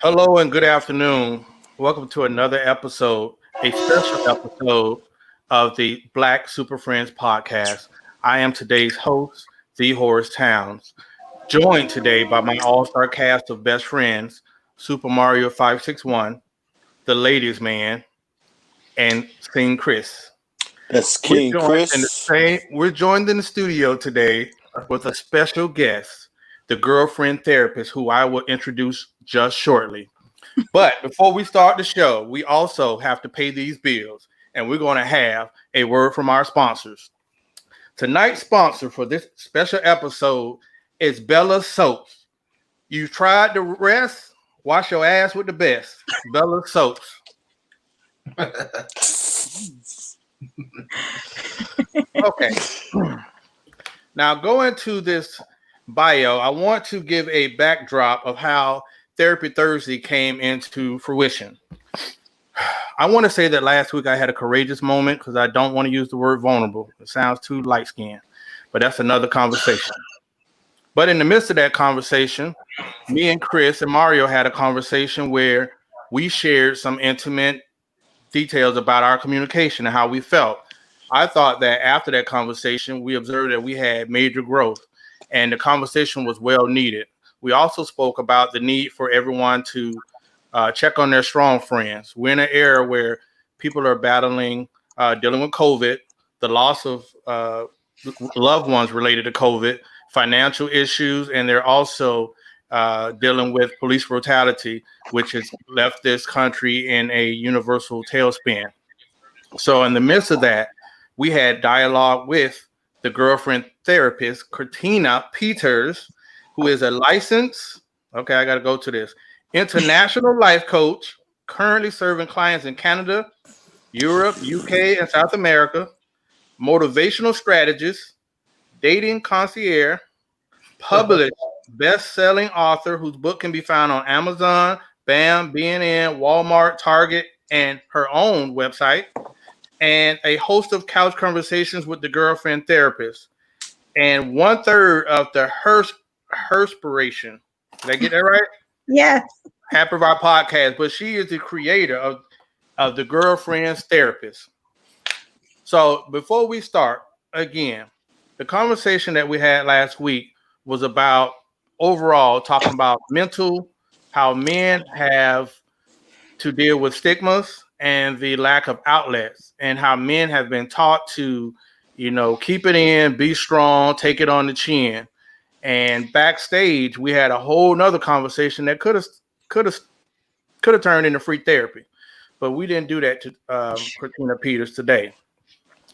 Hello and good afternoon. Welcome to another episode, a special episode of the Black Super Friends podcast. I am today's host, the Horace Towns, joined today by my all-star cast of best friends, Super Mario 561, the Ladies Man, and Sing Chris. That's We're King joined in the Chris. same. We're joined in the studio today with a special guest, the girlfriend therapist, who I will introduce just shortly. But before we start the show, we also have to pay these bills, and we're going to have a word from our sponsors. Tonight's sponsor for this special episode is Bella Soaps. You tried the rest, wash your ass with the best. Bella Soaps. Okay. Now, going to this bio, I want to give a backdrop of how Therapy Thursday came into fruition. I want to say that last week I had a courageous moment because I don't want to use the word vulnerable. It sounds too light-skinned, but that's another conversation. But in the midst of that conversation, me and Chris and Mario had a conversation where we shared some intimate details about our communication and how we felt. I thought that after that conversation, we observed that we had major growth and the conversation was well needed. We also spoke about the need for everyone to check on their strong friends. We're in an era where people are battling, dealing with COVID, the loss of loved ones related to COVID, financial issues, and they're also dealing with police brutality, which has left this country in a universal tailspin. So in the midst of that, we had dialogue with the girlfriend therapist, Cortina Peters, who is a licensed, okay, I got to go to this, international life coach, currently serving clients in Canada, Europe, UK, and South America, motivational strategist, dating concierge, published best-selling author whose book can be found on Amazon, BAM, BNN, Walmart, Target, and her own website, and a host of couch conversations with the girlfriend therapist, and 1/3 of the Herspiration. Did I get that right? Yes. Half of our podcast, but she is the creator of the girlfriend's therapist. So before we start, again, the conversation that we had last week was about overall talking about mental, how men have to deal with stigmas and the lack of outlets, and how men have been taught to, keep it in, be strong, take it on the chin. And backstage, we had a whole nother conversation that could have turned into free therapy, but we didn't do that to Cortina Peters today.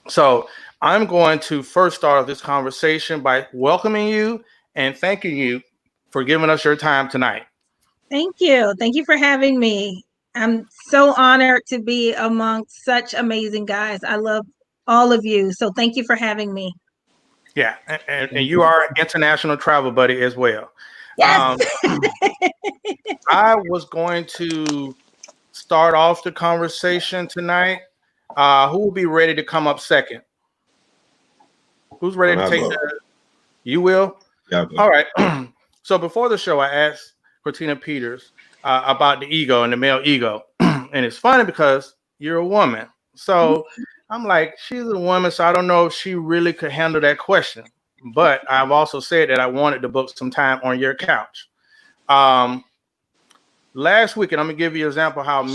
So I'm going to first start this conversation by welcoming you and thanking you for giving us your time tonight. Thank you. Thank you for having me. I'm so honored to be among such amazing guys. I love all of you. So thank you for having me. Yeah, and you are an international travel buddy as well. Yes. I was going to start off the conversation tonight. Who will be ready to come up second? Who's ready to take that? You will? Yeah. All right. So before the show, I asked Cortina Peters about the ego and the male ego. And it's funny because you're a woman. So I'm like, she's a woman, so I don't know if she really could handle that question. But I've also said that I wanted to book some time on your couch. Last week, and I'm going to give you an example of how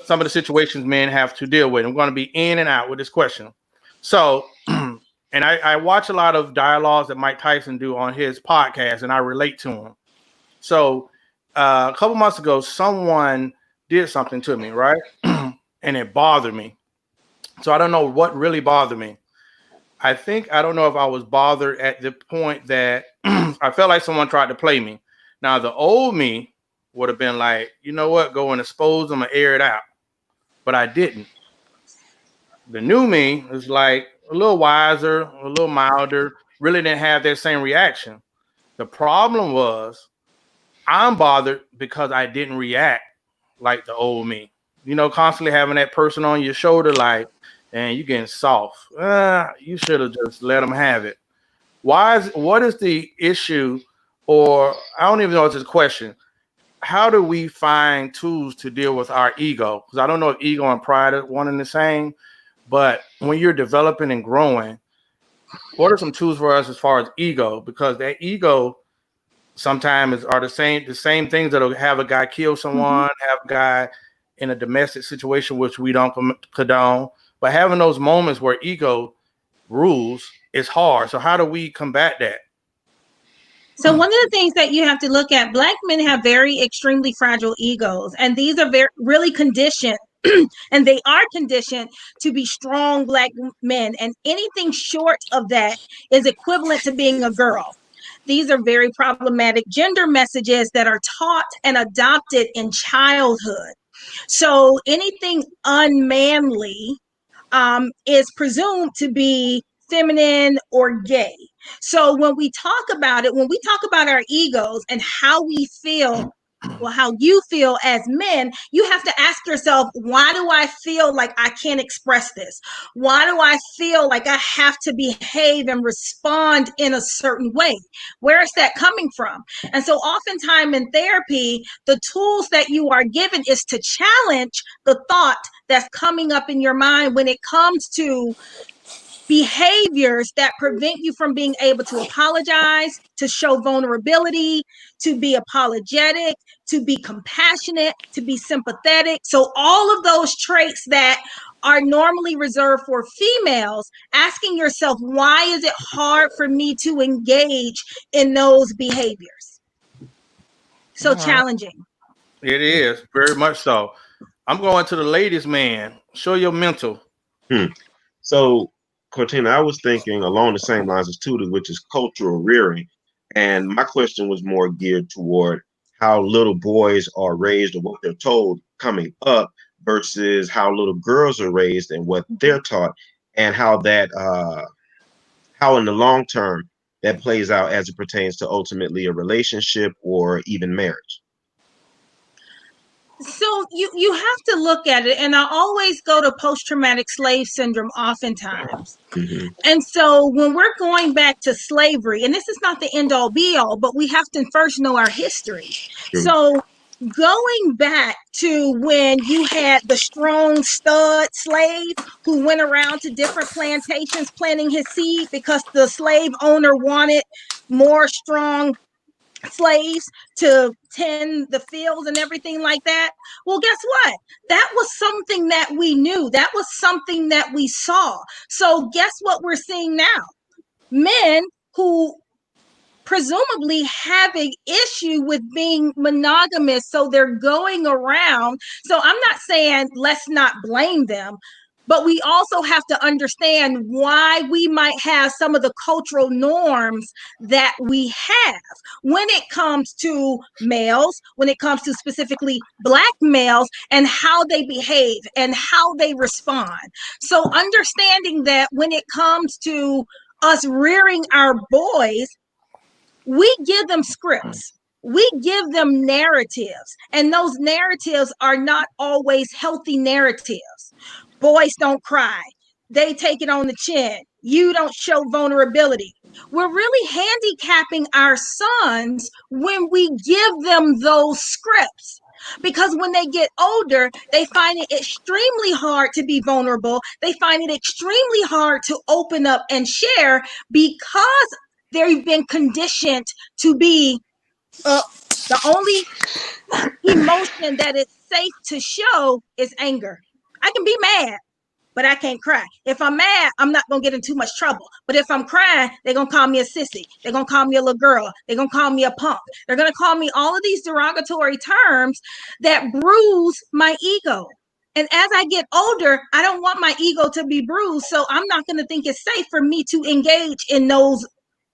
some of the situations men have to deal with. I'm going to be in and out with this question. So, and I watch a lot of dialogues that Mike Tyson do on his podcast, and I relate to him. So a couple months ago, someone did something to me, right? And it bothered me. So I don't know what really bothered me. I don't know if I was bothered at the point that I felt like someone tried to play me. Now, the old me would have been like, you know what, go and expose them and air it out. But I didn't. The new me is like a little wiser, a little milder, really didn't have that same reaction. The problem was I'm bothered because I didn't react like the old me. Constantly having that person on your shoulder like, and you getting soft. You should have just let them have it. What is the issue, or I don't even know if it's a question. how do we find tools to deal with our ego? Because I don't know if ego and pride are one and the same, but when you're developing and growing, what are some tools for us as far as ego? Because that ego sometimes are the same things that'll have a guy kill someone, have a guy in a domestic situation, which we don't condone. But having those moments where ego rules is hard. So how do we combat that? So one of the things that you have to look at, Black men have very extremely fragile egos, and these are really conditioned, and they are conditioned to be strong Black men. And anything short of that is equivalent to being a girl. These are very problematic gender messages that are taught and adopted in childhood. So anything unmanly is presumed to be feminine or gay. So when we talk about it, when we talk about our egos and how we feel, well, how you feel as men, you have to ask yourself, why do I feel like I can't express this? Why do I feel like I have to behave and respond in a certain way? Where is that coming from? And so oftentimes in therapy, the tools that you are given is to challenge the thought that's coming up in your mind when it comes to behaviors that prevent you from being able to apologize, to show vulnerability, to be apologetic, to be compassionate, to be sympathetic. So all of those traits that are normally reserved for females, asking yourself, why is it hard for me to engage in those behaviors? So challenging. It is very much so. I'm going to the ladies' man. Show your mental. So, Cortina, I was thinking along the same lines as Tudor, which is cultural rearing. And my question was more geared toward how little boys are raised or what they're told coming up versus how little girls are raised and what they're taught, and how that, how in the long term that plays out as it pertains to ultimately a relationship or even marriage. So you have to look at it, and I always go to post-traumatic slave syndrome oftentimes. And so when we're going back to slavery, and this is not the end all be all, but we have to first know our history. So going back to when you had the strong stud slave who went around to different plantations planting his seed because the slave owner wanted more strong slaves to tend the fields and everything like that. Well, guess what? That was something that we knew. That was something that we saw. So guess what we're seeing now? Men who presumably have an issue with being monogamous, so they're going around. So I'm not saying let's not blame them, but we also have to understand why we might have some of the cultural norms that we have when it comes to males, when it comes to specifically Black males, and how they behave and how they respond. So understanding that when it comes to us rearing our boys, we give them scripts. We give them narratives, and those narratives are not always healthy narratives. Boys don't cry. They take it on the chin. You don't show vulnerability. We're really handicapping our sons when we give them those scripts. Because when they get older, they find it extremely hard to be vulnerable. They find it extremely hard to open up and share because they've been conditioned to be the only emotion that is safe to show is anger. I can be mad, but I can't cry. If I'm mad, I'm not going to get in too much trouble. But if I'm crying, they're going to call me a sissy. They're going to call me a little girl. They're going to call me a punk. They're going to call me all of these derogatory terms that bruise my ego. And as I get older, I don't want my ego to be bruised. So I'm not going to think it's safe for me to engage in those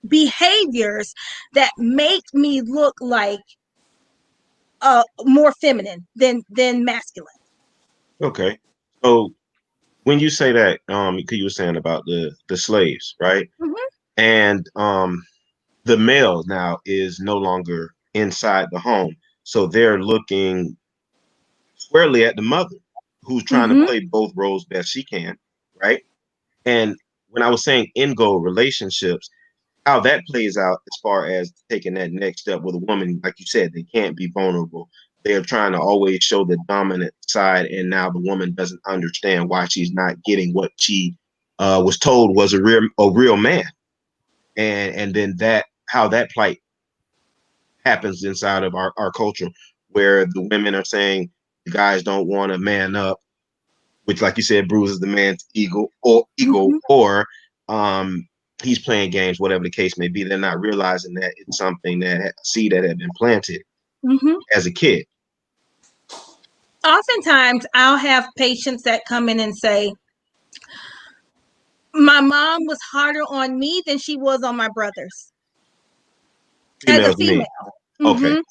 behaviors that make me look like more feminine than masculine. Okay. So when you say that, because you were saying about the slaves, right? And the male now is no longer inside the home, so they're looking squarely at the mother, who's trying to play both roles best she can, right? And when I was saying in goal relationships, how that plays out as far as taking that next step with a woman, like you said, they can't be vulnerable. they're trying to always show the dominant side, and now the woman doesn't understand why she's not getting what she was told was a real man, and then how that plight happens inside of our culture, where the women are saying the guys don't want to man up, which, like you said, bruises the man's ego, or he's playing games, whatever the case may be. They're not realizing that it's something that seed that had been planted as a kid. Oftentimes, I'll have patients that come in and say, my mom was harder on me than she was on my brothers. As a female. Okay.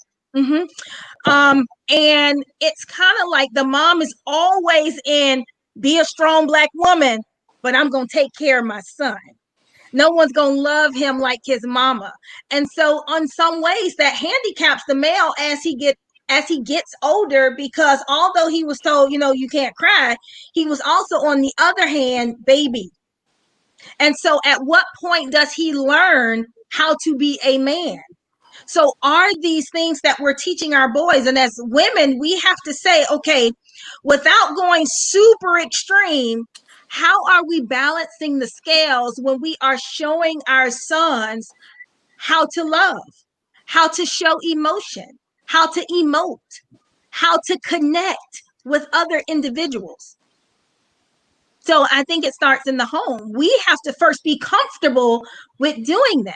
And it's kind of like the mom is always in, be a strong Black woman, but I'm going to take care of my son. No one's going to love him like his mama. And so on some ways that handicaps the male as he gets older, because although he was told, you can't cry, he was also, on the other hand, baby. And so at what point does he learn how to be a man? So are these things that we're teaching our boys? And as women, we have to say, okay, without going super extreme, how are we balancing the scales when we are showing our sons how to love, how to show emotion, how to emote, how to connect with other individuals? So I think it starts in the home. We have to first be comfortable with doing that.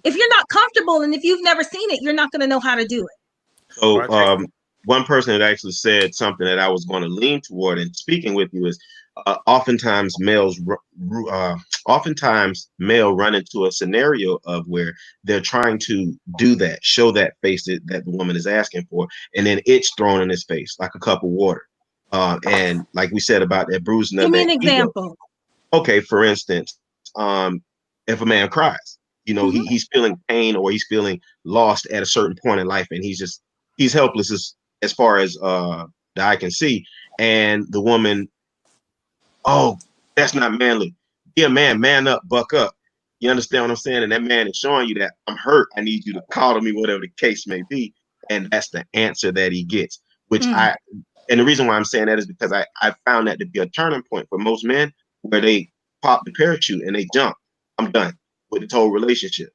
If you're not comfortable and if you've never seen it, you're not going to know how to do it. So one person that actually said something that I was going to lean toward in speaking with you is oftentimes male run into a scenario of where they're trying to do that, show that face that the woman is asking for, and then it's thrown in his face like a cup of water. And like we said about that bruising. Give me an example. Okay, for instance, if a man cries, he's feeling pain or he's feeling lost at a certain point in life, and he's helpless as far as the eye can see. And the woman, oh, that's not manly. Be a man, man up, buck up. You understand what I'm saying? And that man is showing you that I'm hurt. I need you to call to me, whatever the case may be. And that's the answer that he gets, and the reason why I'm saying that is because I found that to be a turning point for most men, where they pop the parachute and they jump. I'm done with the whole relationship,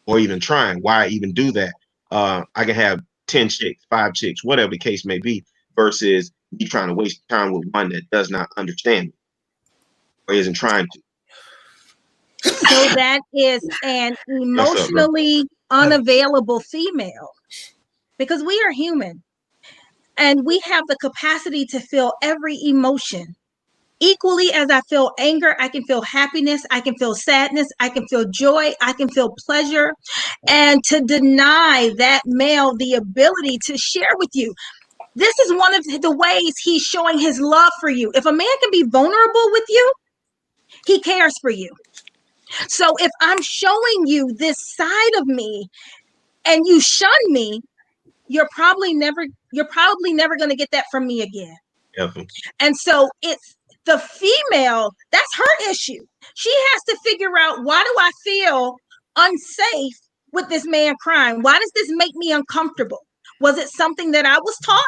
or even trying. Why even do that? I can have 10 chicks, 5 chicks, whatever the case may be, versus me trying to waste time with one that does not understand me or isn't trying to. So that is an emotionally unavailable female, because we are human and we have the capacity to feel every emotion. Equally as I feel anger, I can feel happiness, I can feel sadness, I can feel joy, I can feel pleasure. And to deny that male the ability to share with you, this is one of the ways he's showing his love for you. If a man can be vulnerable with you, he cares for you. So if I'm showing you this side of me and you shun me, you're probably never going to get that from me again. And so it's the female, that's her issue. She has to figure out, why do I feel unsafe with this man crying? Why does this make me uncomfortable? Was it something that I was taught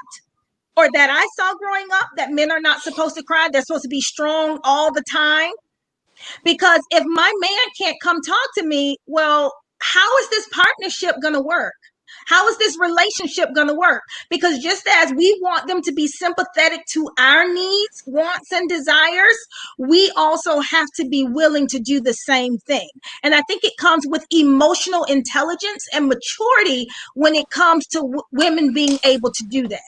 or that I saw growing up, that men are not supposed to cry? They're supposed to be strong all the time. Because if my man can't come talk to me, well, how is this partnership going to work? How is this relationship going to work? Because just as we want them to be sympathetic to our needs, wants, and desires, we also have to be willing to do the same thing. And I think it comes with emotional intelligence and maturity when it comes to women being able to do that.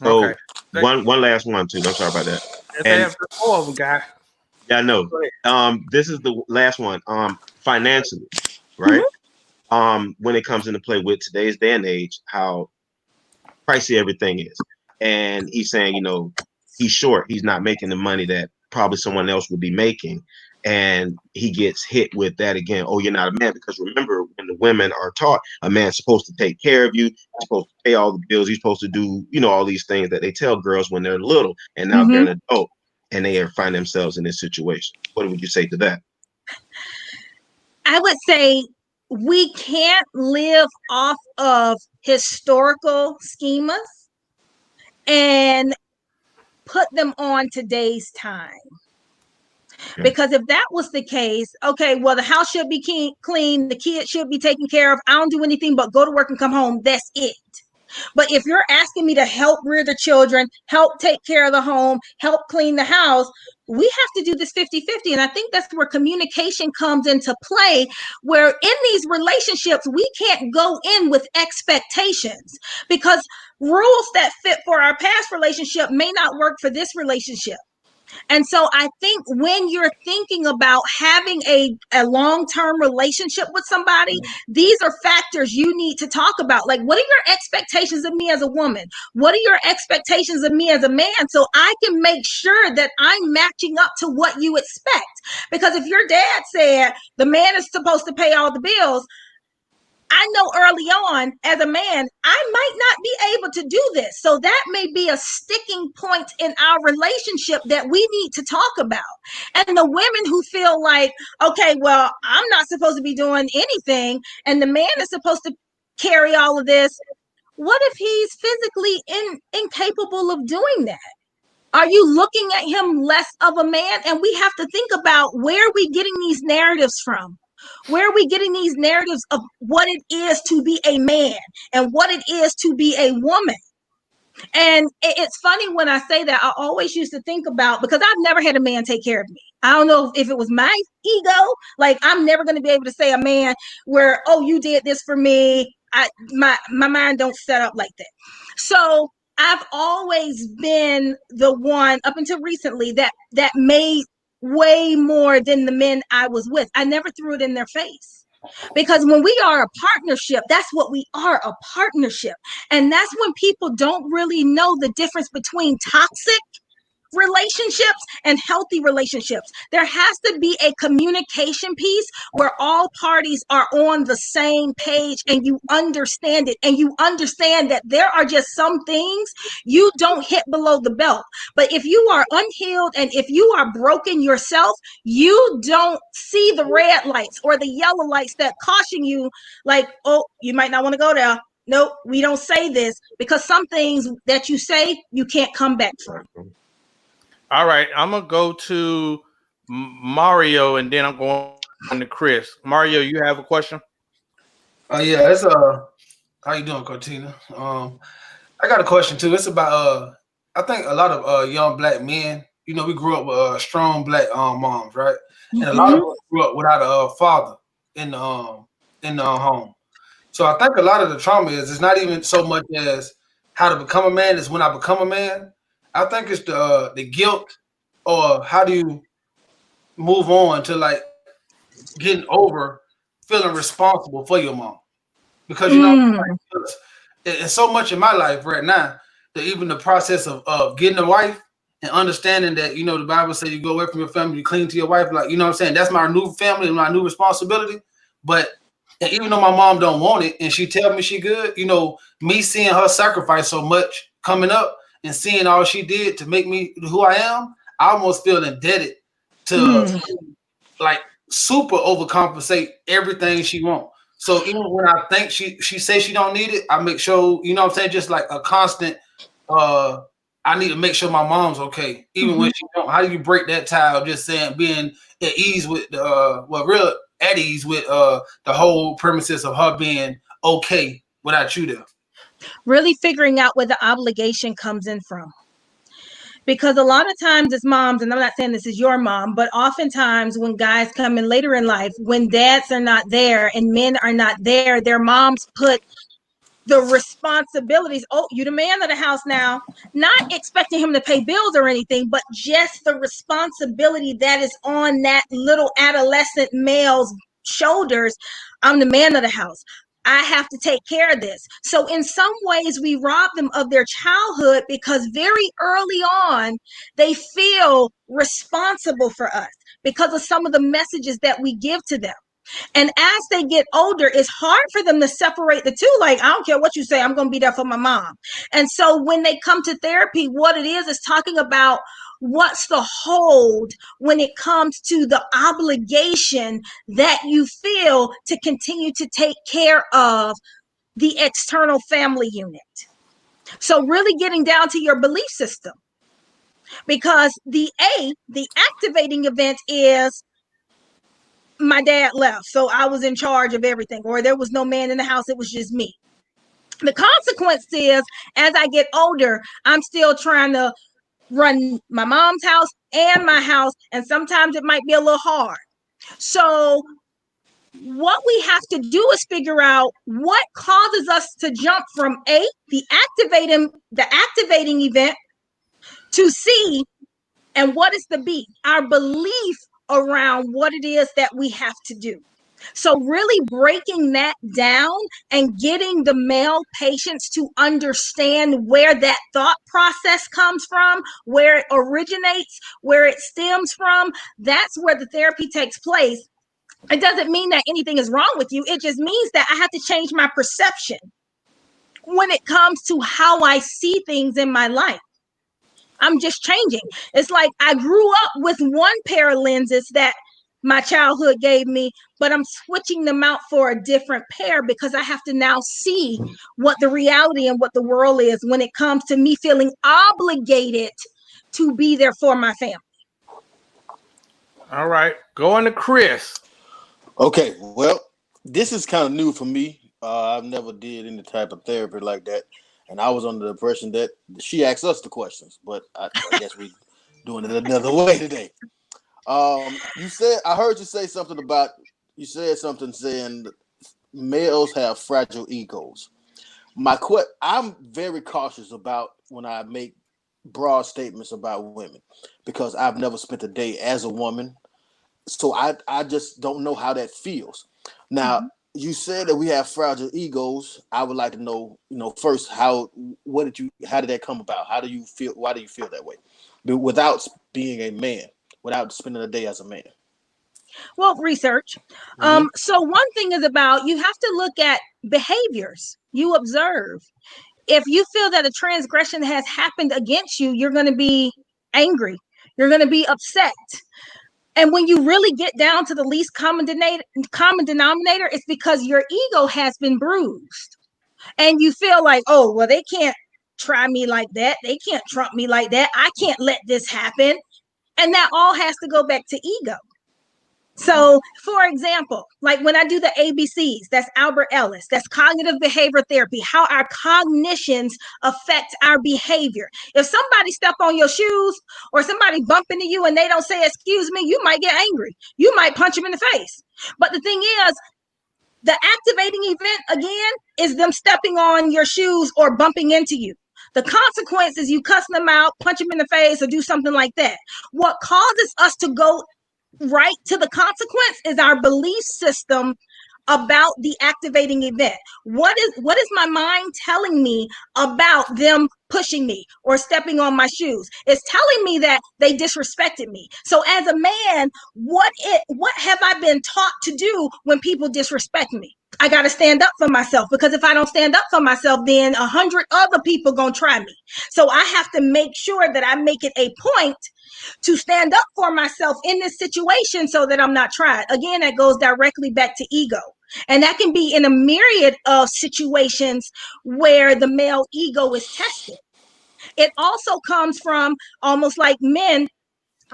So one last one too. I'm sorry about that. And four of them, guy. Yeah, I know. This is the last one. Financially, right? When it comes into play with today's day and age, how pricey everything is. And he's saying, he's short. He's not making the money that probably someone else would be making. And he gets hit with that again. Oh, you're not a man. Because remember, when the women are taught, a man's supposed to take care of you. He's supposed to pay all the bills. He's supposed to do, all these things that they tell girls when they're little. And now they're an adult and they find themselves in this situation. What would you say to that? I would say, we can't live off of historical schemas and put them on today's time. Okay. Because if that was the case, okay, well, the house should be clean, the kids should be taken care of. I don't do anything but go to work and come home. That's it. But if you're asking me to help rear the children, help take care of the home, help clean the house, we have to do this 50-50. And I think that's where communication comes into play, where in these relationships, we can't go in with expectations, because rules that fit for our past relationship may not work for this relationship. And so I think when you're thinking about having a long-term relationship with somebody, these are factors you need to talk about. Like, what are your expectations of me as a woman? What are your expectations of me as a man? So I can make sure that I'm matching up to what you expect. Because if your dad said the man is supposed to pay all the bills, I know early on as a man, I might not be able to do this. So that may be a sticking point in our relationship that we need to talk about. And the women who feel like, okay, well, I'm not supposed to be doing anything, and the man is supposed to carry all of this. What if he's physically incapable of doing that? Are you looking at him less of a man? And we have to think about, where are we getting these narratives from? Where are we getting these narratives of what it is to be a man and what it is to be a woman? And it's funny when I say that. I always used to think about, because I've never had a man take care of me. I don't know if it was my ego. Like, I'm never going to be able to say a man where, oh, you did this for me. My mind don't set up like that. So I've always been the one, up until recently, that made way more than the men I was with. I never threw it in their face. Because when we are a partnership, that's what we are, a partnership. And that's when people don't really know the difference between toxic relationships and healthy relationships. There has to be a communication piece where all parties are on the same page, and you understand it, and you understand that there are just some things you don't hit below the belt. But if you are unhealed and if you are broken yourself, you don't see the red lights or the yellow lights that caution you, like, oh, you might not want to go there. Nope, we don't say this, because some things that you say, you can't come back from. All right, I'm gonna go to Mario, and then I'm going to Chris. Mario, you have a question? Yeah, it's how you doing, Cortina? I got a question too. It's about I think a lot of young black men, you know, we grew up with strong black moms, right? And a lot of us grew up without a father in the home. So I think a lot of the trauma is, it's not even so much as how to become a man, it's when I become a man. I think it's the guilt, or how do you move on to like getting over feeling responsible for your mom, because you know it's so much in my life right now that even the process of getting a wife and understanding that, you know, the Bible says you go away from your family, you cling to your wife, like, you know what I'm saying, that's my new family and my new responsibility. But and even though my mom don't want it and she tell me she good, you know, me seeing her sacrifice so much coming up and seeing all she did to make me who I am, I almost feel indebted to like super overcompensate everything she wants. So even when I think she says she don't need it, I make sure, you know what I'm saying, just like a constant, I need to make sure my mom's okay, even when she don't. How do you break that tie of just saying, being at ease with real at ease with the whole premises of her being okay without you there? Really figuring out where the obligation comes in from. Because a lot of times as moms, and I'm not saying this is your mom, but oftentimes when guys come in later in life, when dads are not there and men are not there, their moms put the responsibilities, oh, you the man of the house now, not expecting him to pay bills or anything, but just the responsibility that is on that little adolescent male's shoulders. I'm the man of the house. I have to take care of this. So in some ways, we rob them of their childhood, because very early on, they feel responsible for us because of some of the messages that we give to them. And as they get older, it's hard for them to separate the two. Like, I don't care what you say, I'm going to be there for my mom. And so when they come to therapy, what it is talking about, what's the hold when it comes to the obligation that you feel to continue to take care of the external family unit. So really getting down to your belief system, because the activating event is my dad left, so I was in charge of everything, or there was no man in the house, it was just me. The consequence is, as I get older, I'm still trying to run my mom's house and my house, and sometimes it might be a little hard. So what we have to do is figure out what causes us to jump from the activating event, to C, and what is the B, our belief around what it is that we have to do. So really breaking that down and getting the male patients to understand where that thought process comes from, where it originates, where it stems from, that's where the therapy takes place. It doesn't mean that anything is wrong with you. It just means that I have to change my perception when it comes to how I see things in my life. I'm just changing. It's like I grew up with one pair of lenses that my childhood gave me, but I'm switching them out for a different pair because I have to now see what the reality and what the world is when it comes to me feeling obligated to be there for my family. All right, going to Chris. Okay, well, this is kind of new for me. I've never did any type of therapy like that, and I was under the impression that she asked us the questions, but I guess we're doing it another way today. You said, I heard you say something about, you said something saying males have fragile egos. I'm very cautious about when I make broad statements about women, because I've never spent a day as a woman. So I just don't know how that feels. Now, you said that we have fragile egos. I would like to know, first, how did that come about? How do you feel? Why do you feel that way? Without being a man, without spending a day as a man. Well, research. So one thing is about, you have to look at behaviors you observe. If you feel that a transgression has happened against you, you're going to be angry. You're going to be upset. And when you really get down to the least common denominator, it's because your ego has been bruised. And you feel like, oh, well, they can't try me like that. They can't trump me like that. I can't let this happen. And that all has to go back to ego. So, for example, like when I do the ABCs, that's Albert Ellis, that's cognitive behavior therapy, how our cognitions affect our behavior. If somebody step on your shoes or somebody bump into you and they don't say, excuse me, you might get angry. You might punch them in the face. But the thing is, the activating event, again, is them stepping on your shoes or bumping into you. The consequence is you cuss them out, punch them in the face, or do something like that. What causes us to go right to the consequence is our belief system about the activating event. What is my mind telling me about them pushing me or stepping on my shoes? It's telling me that they disrespected me. So as a man, what have I been taught to do when people disrespect me? I got to stand up for myself, because if I don't stand up for myself, then 100 other people gonna try me. So I have to make sure that I make it a point to stand up for myself in this situation so that I'm not tried. Again, that goes directly back to ego. And that can be in a myriad of situations where the male ego is tested. It also comes from almost like men.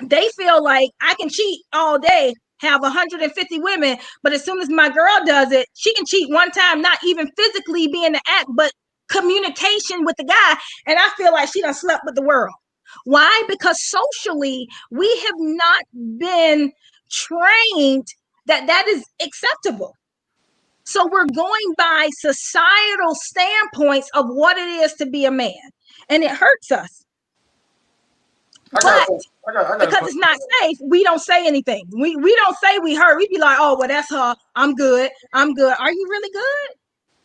They feel like I can cheat all day, have 150 women, but as soon as my girl does it, she can cheat one time, not even physically be in the act, but communication with the guy. And I feel like she done slept with the world. Why? Because socially, we have not been trained that is acceptable. So we're going by societal standpoints of what it is to be a man. And it hurts us. But because it's not safe, we don't say anything. We don't say we hurt. We be like, oh, well, that's her. I'm good. I'm good. Are you really good?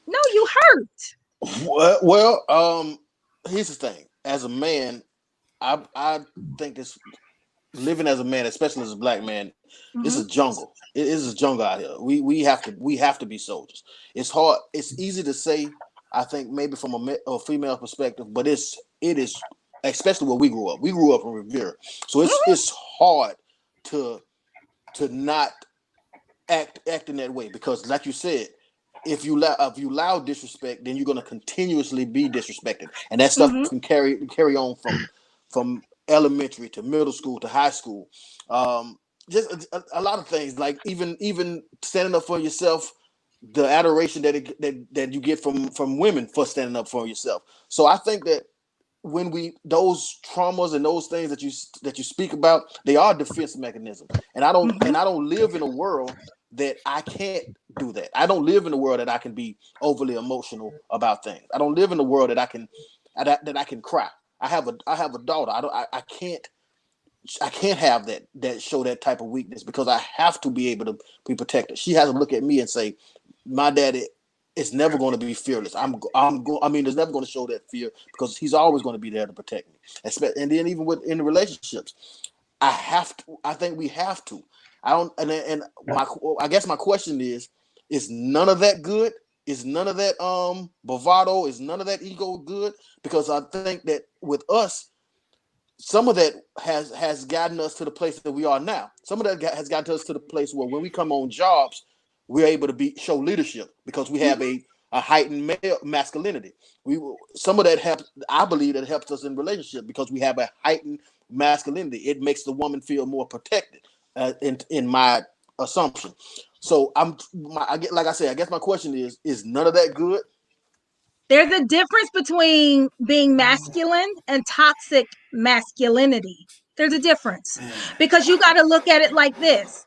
No, you hurt. Well, here's the thing. As a man, I think this living as a man, especially as a black man, it's a jungle. It is a jungle out here. We have to be soldiers. It's hard. It's easy to say, I think, maybe from a female perspective, but it is especially where we grew up. We grew up in Revere, so it's hard to not act in that way, because, like you said, if you allow disrespect, then you're going to continuously be disrespected, and that stuff can carry on from elementary to middle school to high school. Just a lot of things, like even standing up for yourself, the adoration that you get from women for standing up for yourself. So I think that when those traumas and those things that you speak about, they are defense mechanisms. And I don't live in a world that I can't do that. I don't live in a world that I can be overly emotional about things. I don't live in a world that I can cry. I have a daughter. I can't have that show that type of weakness, because I have to be able to be protected. She has to look at me and say, my daddy is never going to be fearless. There's never going to show that fear, because he's always going to be there to protect me. And then even in the relationships, I think we have to. I guess my question is none of that good? Is none of that bravado? Is none of that ego good? Because I think that with us, some of that has gotten us to the place that we are now. Some of that has gotten us to the place where when we come on jobs, we're able to show leadership, because we have a heightened male masculinity. Some of that I believe that helps us in relationship, because we have a heightened masculinity. It makes the woman feel more protected, in my assumption. So like I said, I guess my question is none of that good? There's a difference between being masculine and toxic masculinity. There's a difference, because you got to look at it like this.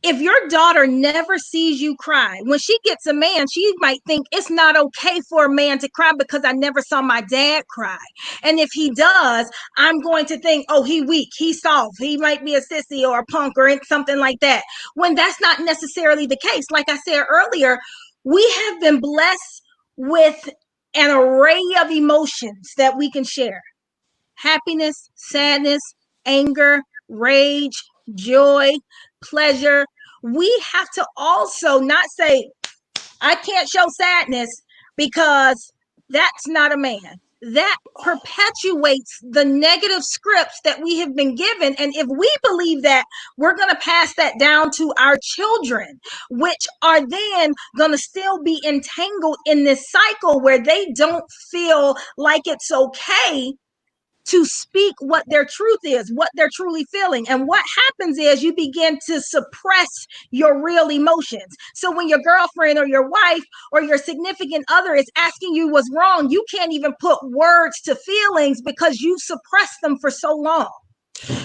If your daughter never sees you cry, when she gets a man, she might think it's not okay for a man to cry because I never saw my dad cry. And if he does, I'm going to think, oh, he weak, he's soft, he might be a sissy or a punk or something like that. When that's not necessarily the case. Like I said earlier, we have been blessed with an array of emotions that we can share. Happiness, sadness, anger, rage, joy, pleasure. We have to also not say, I can't show sadness because that's not a man. That perpetuates the negative scripts that we have been given. And if we believe that, we're going to pass that down to our children, which are then going to still be entangled in this cycle where they don't feel like it's okay to speak what their truth is, what they're truly feeling. And what happens is you begin to suppress your real emotions. So when your girlfriend or your wife or your significant other is asking you what's wrong, you can't even put words to feelings because you suppressed them for so long.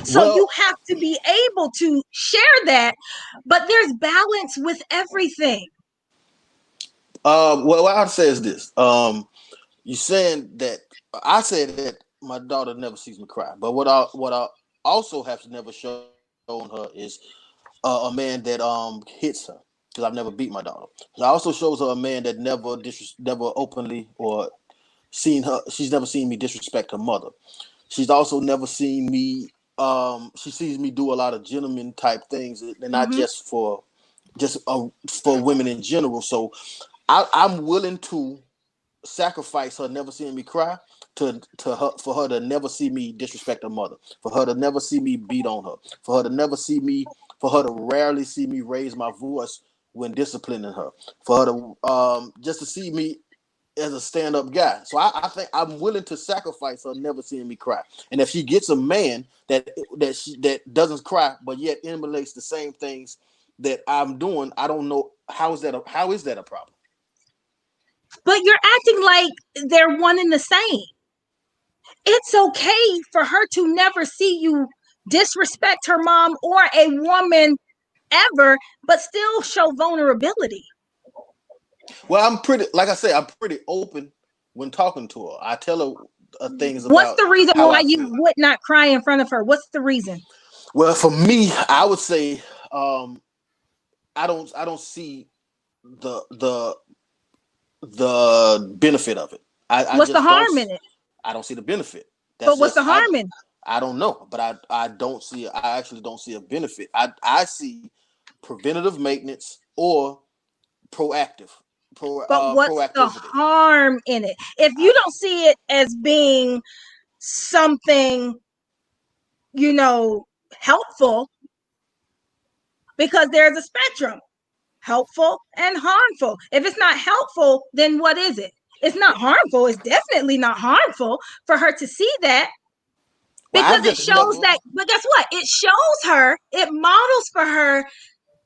So you have to be able to share that, but there's balance with everything. What I'd say is this. You saying that I said that my daughter never sees me cry, but what I also have never shown her is a man that hits her, because I've never beat my daughter. So I also shows her a man that never openly or seen her. She's never seen me disrespect her mother. She's also never seen me. She sees me do a lot of gentleman type things, and not just for women in general. So I'm willing to sacrifice her never seeing me cry to her, for her to never see me disrespect her mother, for her to never see me beat on her, for her to rarely see me raise my voice when disciplining her, for her to just to see me as a stand-up guy. So I think I'm willing to sacrifice her never seeing me cry. And if she gets a man that doesn't cry but yet emulates the same things that I'm doing, I don't know how is that a problem? But you're acting like they're one and the same. It's okay for her to never see you disrespect her mom or a woman ever, but still show vulnerability. Well, I'm pretty open when talking to her. I tell her things about. What's the reason why you would not cry in front of her? What's the reason? Well, for me, I would say I don't see the benefit of it. What's the harm in it? I don't see the benefit. But what's the harm in it? I don't know, but I actually don't see a benefit. I see preventative maintenance or proactive. But what's the harm in it? If you don't see it as being something, helpful, because there's a spectrum, helpful and harmful. If it's not helpful, then what is it? It's not harmful. It's definitely not harmful for her to see that, because it shows that, but guess what? It shows her, it models for her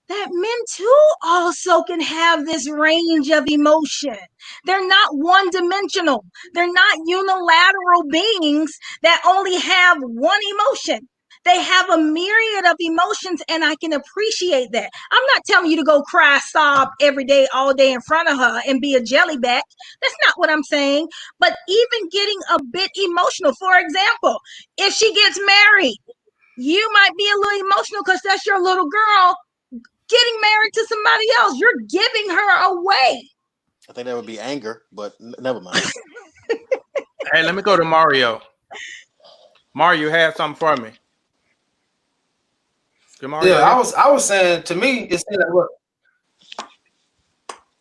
that men too also can have this range of emotion. They're not one-dimensional. They're not unilateral beings that only have one emotion. They have a myriad of emotions, and I can appreciate that. I'm not telling you to go cry, sob every day, all day in front of her and be a jellyback. That's not what I'm saying. But even getting a bit emotional, for example, if she gets married, you might be a little emotional because that's your little girl getting married to somebody else. You're giving her away. I think that would be anger, but never mind. Hey, let me go to Mario. Mario had something for me. Mario, yeah, I was saying, to me, it seemed like what.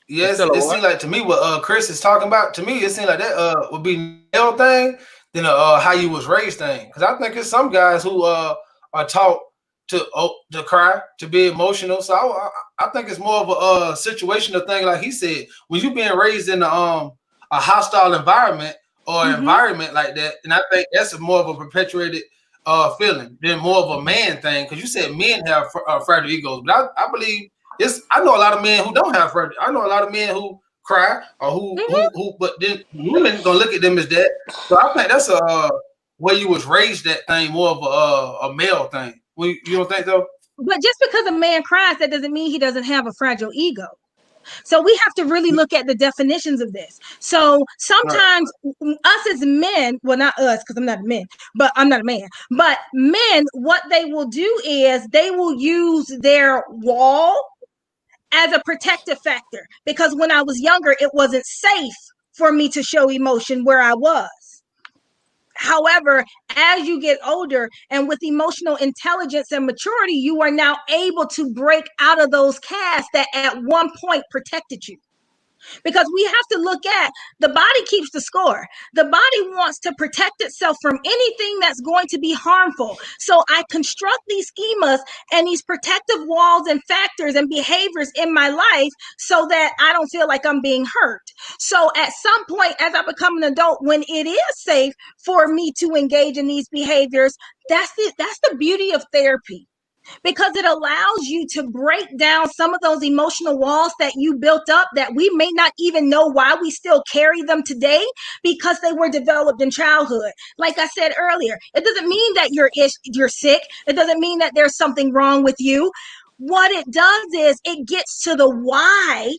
Yes, it seemed like to me what Chris is talking about. To me, it seemed like that would be male thing than how you was raised thing. Because I think it's some guys who are taught to cry, to be emotional. So I think it's more of a situational thing, like he said. When you being raised in a hostile environment or environment like that, and I think that's more of a perpetuated feeling than more of a man thing. Because you said men have fragile egos, but I believe I know a lot of men who don't have fragile. I know a lot of men who cry or who but then women gonna look at them as that. So I think that's a where you was raised that thing, more of a male thing. You don't think so? But just because a man cries, that doesn't mean he doesn't have a fragile ego. So we have to really look at the definitions of this. So sometimes us as men, well, not us, because I'm not a man, but I'm not a man, but men, what they will do is they will use their wall as a protective factor, because when I was younger, it wasn't safe for me to show emotion where I was. However, as you get older and with emotional intelligence and maturity, you are now able to break out of those casts that at one point protected you. Because we have to look at the body keeps the score. The body wants to protect itself from anything that's going to be harmful. So I construct these schemas and these protective walls and factors and behaviors in my life so that I don't feel like I'm being hurt. So at some point, as I become an adult, when it is safe for me to engage in these behaviors, that's the beauty of therapy. Because it allows you to break down some of those emotional walls that you built up that we may not even know why we still carry them today, because they were developed in childhood. Like I said earlier, it doesn't mean that you're sick. It doesn't mean that there's something wrong with you. What it does is it gets to the why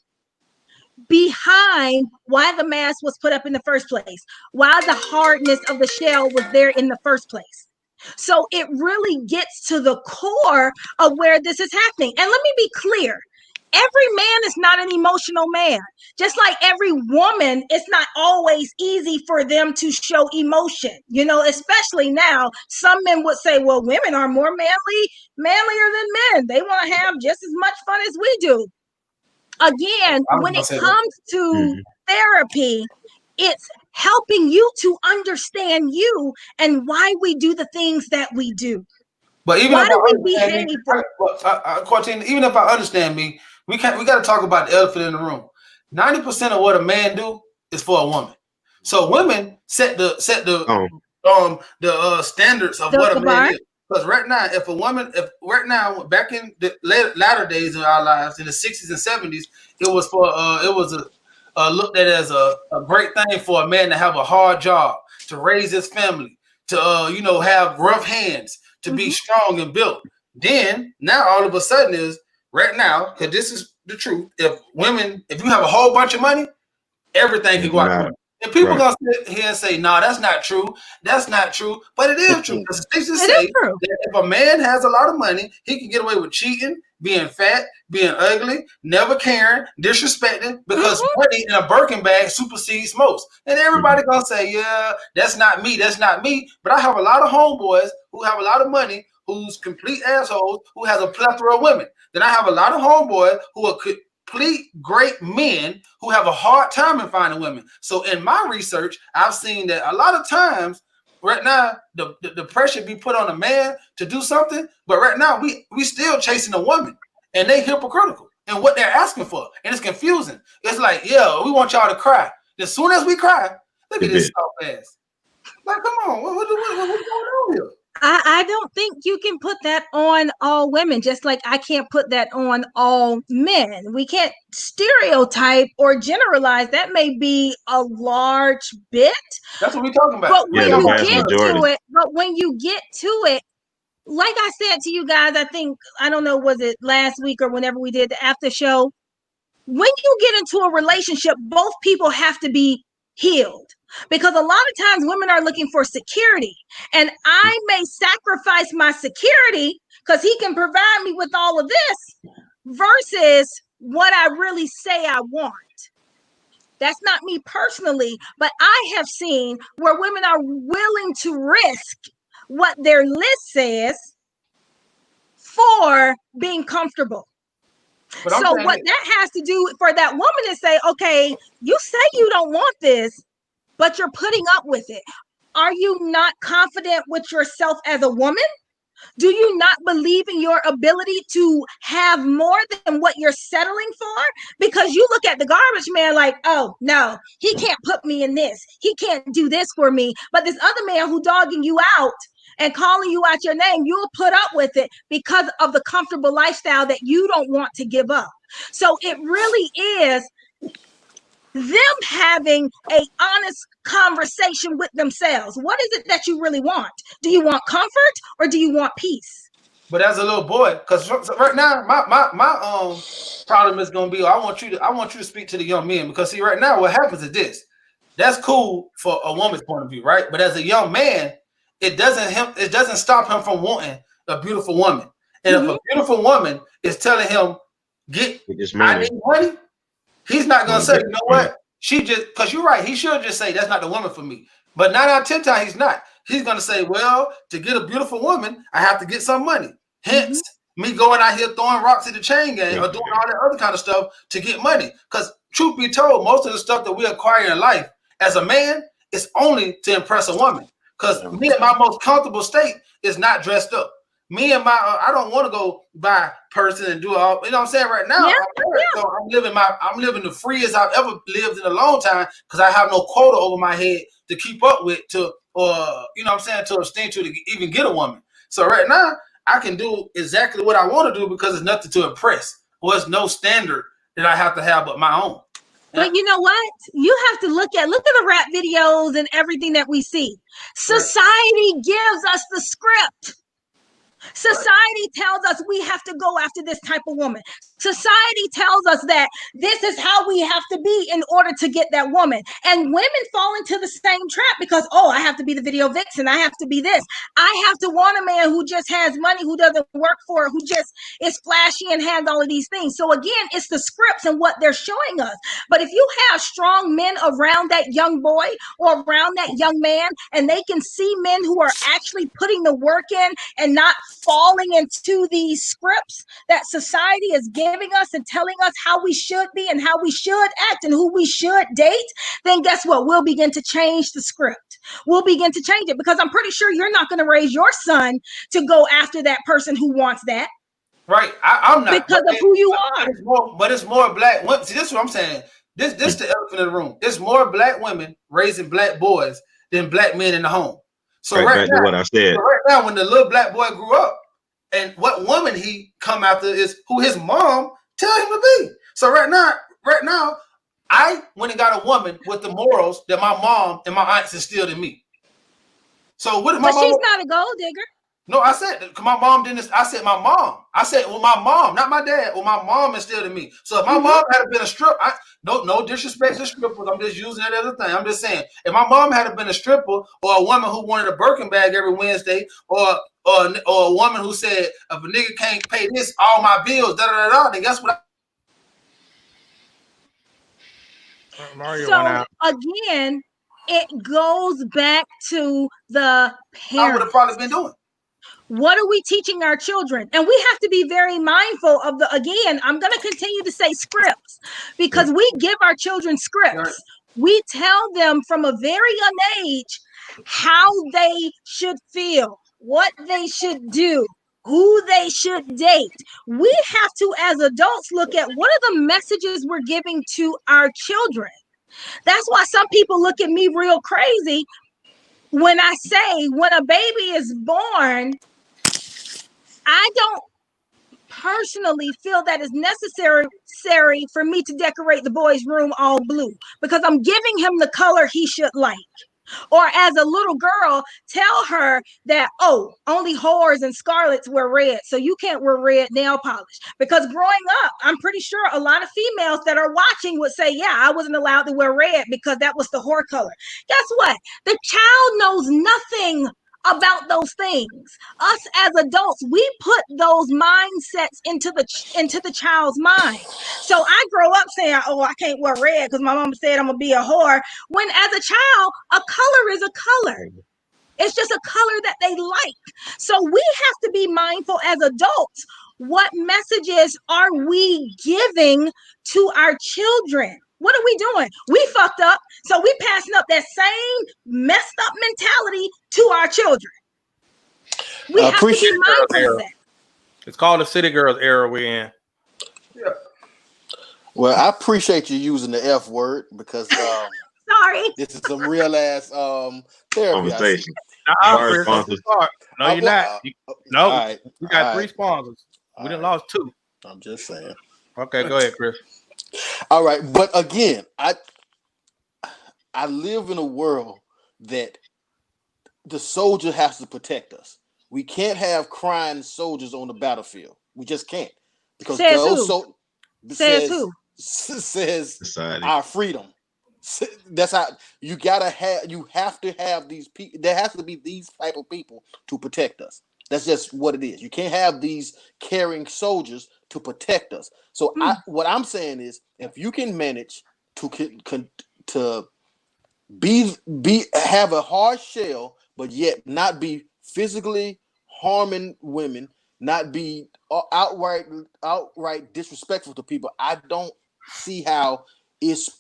behind why the mask was put up in the first place, why the hardness of the shell was there in the first place. So it really gets to the core of where this is happening. And let me be clear. Every man is not an emotional man. Just like every woman, it's not always easy for them to show emotion. Especially now, some men would say, well, women are more manlier than men. They want to have just as much fun as we do. Again, when it comes to therapy, it's helping you to understand you and why we do the things that we do. But even why do we behave? Cortina, even if I understand me, we got to talk about the elephant in the room. 90% of what a man do is for a woman. So women set the standards of what a man is. Because right now, back in the latter days of our lives, in the 60s and 70s, it was looked at as a great thing for a man to have a hard job, to raise his family, to have rough hands, to be strong and built. Then now all of a sudden is right now, because this is the truth. If you have a whole bunch of money, everything can go out. And people gonna sit here and say, "No, that's not true. That's not true." But it is true. Because statistics say that if a man has a lot of money, he can get away with cheating, being fat, being ugly, never caring, disrespecting, because money in a Birkin bag supersedes most. And everybody gonna say, "Yeah, that's not me. That's not me." But I have a lot of homeboys who have a lot of money, who's complete assholes, who has a plethora of women. Then I have a lot of homeboys who are complete great men who have a hard time in finding women. So in my research, I've seen that a lot of times right now the pressure be put on a man to do something, but right now we still chasing a woman, and they hypocritical in what they're asking for, and it's confusing. It's like, yeah, we want y'all to cry. As soon as we cry, look at this soft ass. Like, come on, what's going on here? I don't think you can put that on all women, just like I can't put that on all men. We can't stereotype or generalize. That may be a large bit. That's what we're talking about. But when the you vast get majority. to it, like I said to you guys, I think, I don't know, was it last week or whenever we did the after show? When you get into a relationship, both people have to be healed, because a lot of times women are looking for security, and I may sacrifice my security because he can provide me with all of this versus what I really say I want. That's not me personally, but I have seen where women are willing to risk what their list says for being comfortable. So what that has to do for that woman is say, okay, you say you don't want this, but you're putting up with it. Are you not confident with yourself as a woman? Do you not believe in your ability to have more than what you're settling for? Because you look at the garbage man like, oh, no, he can't put me in this. He can't do this for me. But this other man who dogging you out and calling you out your name, you'll put up with it because of the comfortable lifestyle that you don't want to give up. So it really is them having a honest conversation with themselves. What is it that you really want? Do you want comfort or do you want peace? But as a little boy, because right now my problem is gonna be, I want you to speak to the young men, because see, right now what happens is this. That's cool for a woman's point of view, right? But as a young man, it doesn't stop him from wanting a beautiful woman. And if a beautiful woman is telling him, I need money, he's not gonna say, you know what? She just, because you're right, he should just say that's not the woman for me. But 9 out of 10 times he's not. He's gonna say, well, to get a beautiful woman, I have to get some money. Hence, me going out here throwing rocks at the chain gang or doing all that other kind of stuff to get money. Because truth be told, most of the stuff that we acquire in life as a man is only to impress a woman. Because me in my most comfortable state is not dressed up. Me and I don't want to go buy person and do all, you know what I'm saying? Right now, so I'm living the freest I've ever lived in a long time, because I have no quota over my head to keep up with, you know what I'm saying, to abstain to even get a woman. So right now, I can do exactly what I want to do because there's nothing to impress. Or there's no standard that I have to have but my own. But you know what? You have to look at the rap videos and everything that we see. Society gives us the script. Society tells us we have to go after this type of woman. Society tells us that this is how we have to be in order to get that woman. And women fall into the same trap because, oh, I have to be the video vixen. I have to be this. I have to want a man who just has money, who doesn't work for it, who just is flashy and has all of these things. So again, it's the scripts and what they're showing us. But if you have strong men around that young boy or around that young man, and they can see men who are actually putting the work in and not falling into these scripts that society is giving us and telling us how we should be and how we should act and who we should date, then guess what? We'll begin to change the script. We'll begin to change it, because I'm pretty sure you're not going to raise your son to go after that person who wants that. Right. I'm not. Because of who you are. But it's more black women. See, this is what I'm saying. This is the elephant in the room. It's more black women raising black boys than black men in the home. So right now, what I said. So right now, when the little black boy grew up, and what woman he come after is who his mom tell him to be. So right now, I went and got a woman with the morals that my mom and my aunts instilled in me. So what? But she's not a gold digger. No, I said my mom didn't. I said my mom. I said, well, my mom, not my dad. Well, my mom instilled in me. So if my mom had been a stripper, no disrespect to strippers. I'm just using it as a thing. I'm just saying, if my mom had been a stripper or a woman who wanted a Birkin bag every Wednesday, or a woman who said, if a nigga can't pay this, all my bills, then guess what? Mario went out. Again, it goes back to the parents. I would have probably been doing. What are we teaching our children? And we have to be very mindful of again, I'm going to continue to say scripts, because we give our children scripts. We tell them from a very young age how they should feel, what they should do, who they should date. We have to, as adults, look at what are the messages we're giving to our children. That's why some people look at me real crazy when I say when a baby is born, I don't personally feel that it's necessary for me to decorate the boy's room all blue because I'm giving him the color he should like. Or as a little girl, tell her that, oh, only whores and scarlets wear red, so you can't wear red nail polish. Because growing up, I'm pretty sure a lot of females that are watching would say, yeah, I wasn't allowed to wear red because that was the whore color. Guess what? The child knows nothing about those things. Us as adults, we put those mindsets into the child's mind. So I grow up saying, oh, I can't wear red because my mama said I'm gonna be a whore, when as a child a color is a color. It's just a color that they like. So we have to be mindful as adults. What messages are we giving to our children? What are we doing? We fucked up, so we passing up that same messed up mentality to our children. We have to be mindful of that. It's called the City Girls era we're in. Yeah. Well, I appreciate you using the F word because sorry, this is some real ass therapy. Conversation. No, you're not. No, right, we got 3 sponsors. We done lost 2. I'm just saying. Okay, go ahead, Chris. All right, but again, I live in a world that the soldier has to protect us. We can't have crying soldiers on the battlefield. We just can't because says our freedom. That's how you have to have these people. There has to be these type of people to protect us. That's just what it is. You can't have these caring soldiers to protect us. So what I'm saying is, if you can manage to have a hard shell, but yet not be physically harming women, not be outright disrespectful to people, I don't see how it's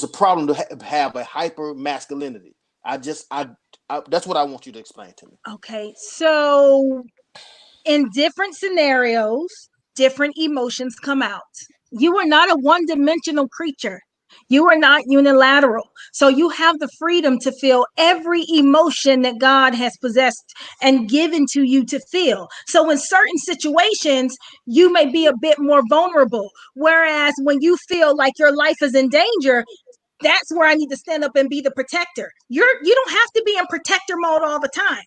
a problem to have a hyper masculinity. That's what I want you to explain to me. Okay, so in different scenarios, different emotions come out. You are not a one-dimensional creature. You are not unilateral. So you have the freedom to feel every emotion that God has possessed and given to you to feel. So in certain situations, you may be a bit more vulnerable. Whereas when you feel like your life is in danger, that's where I need to stand up and be the protector. You don't have to be in protector mode all the time.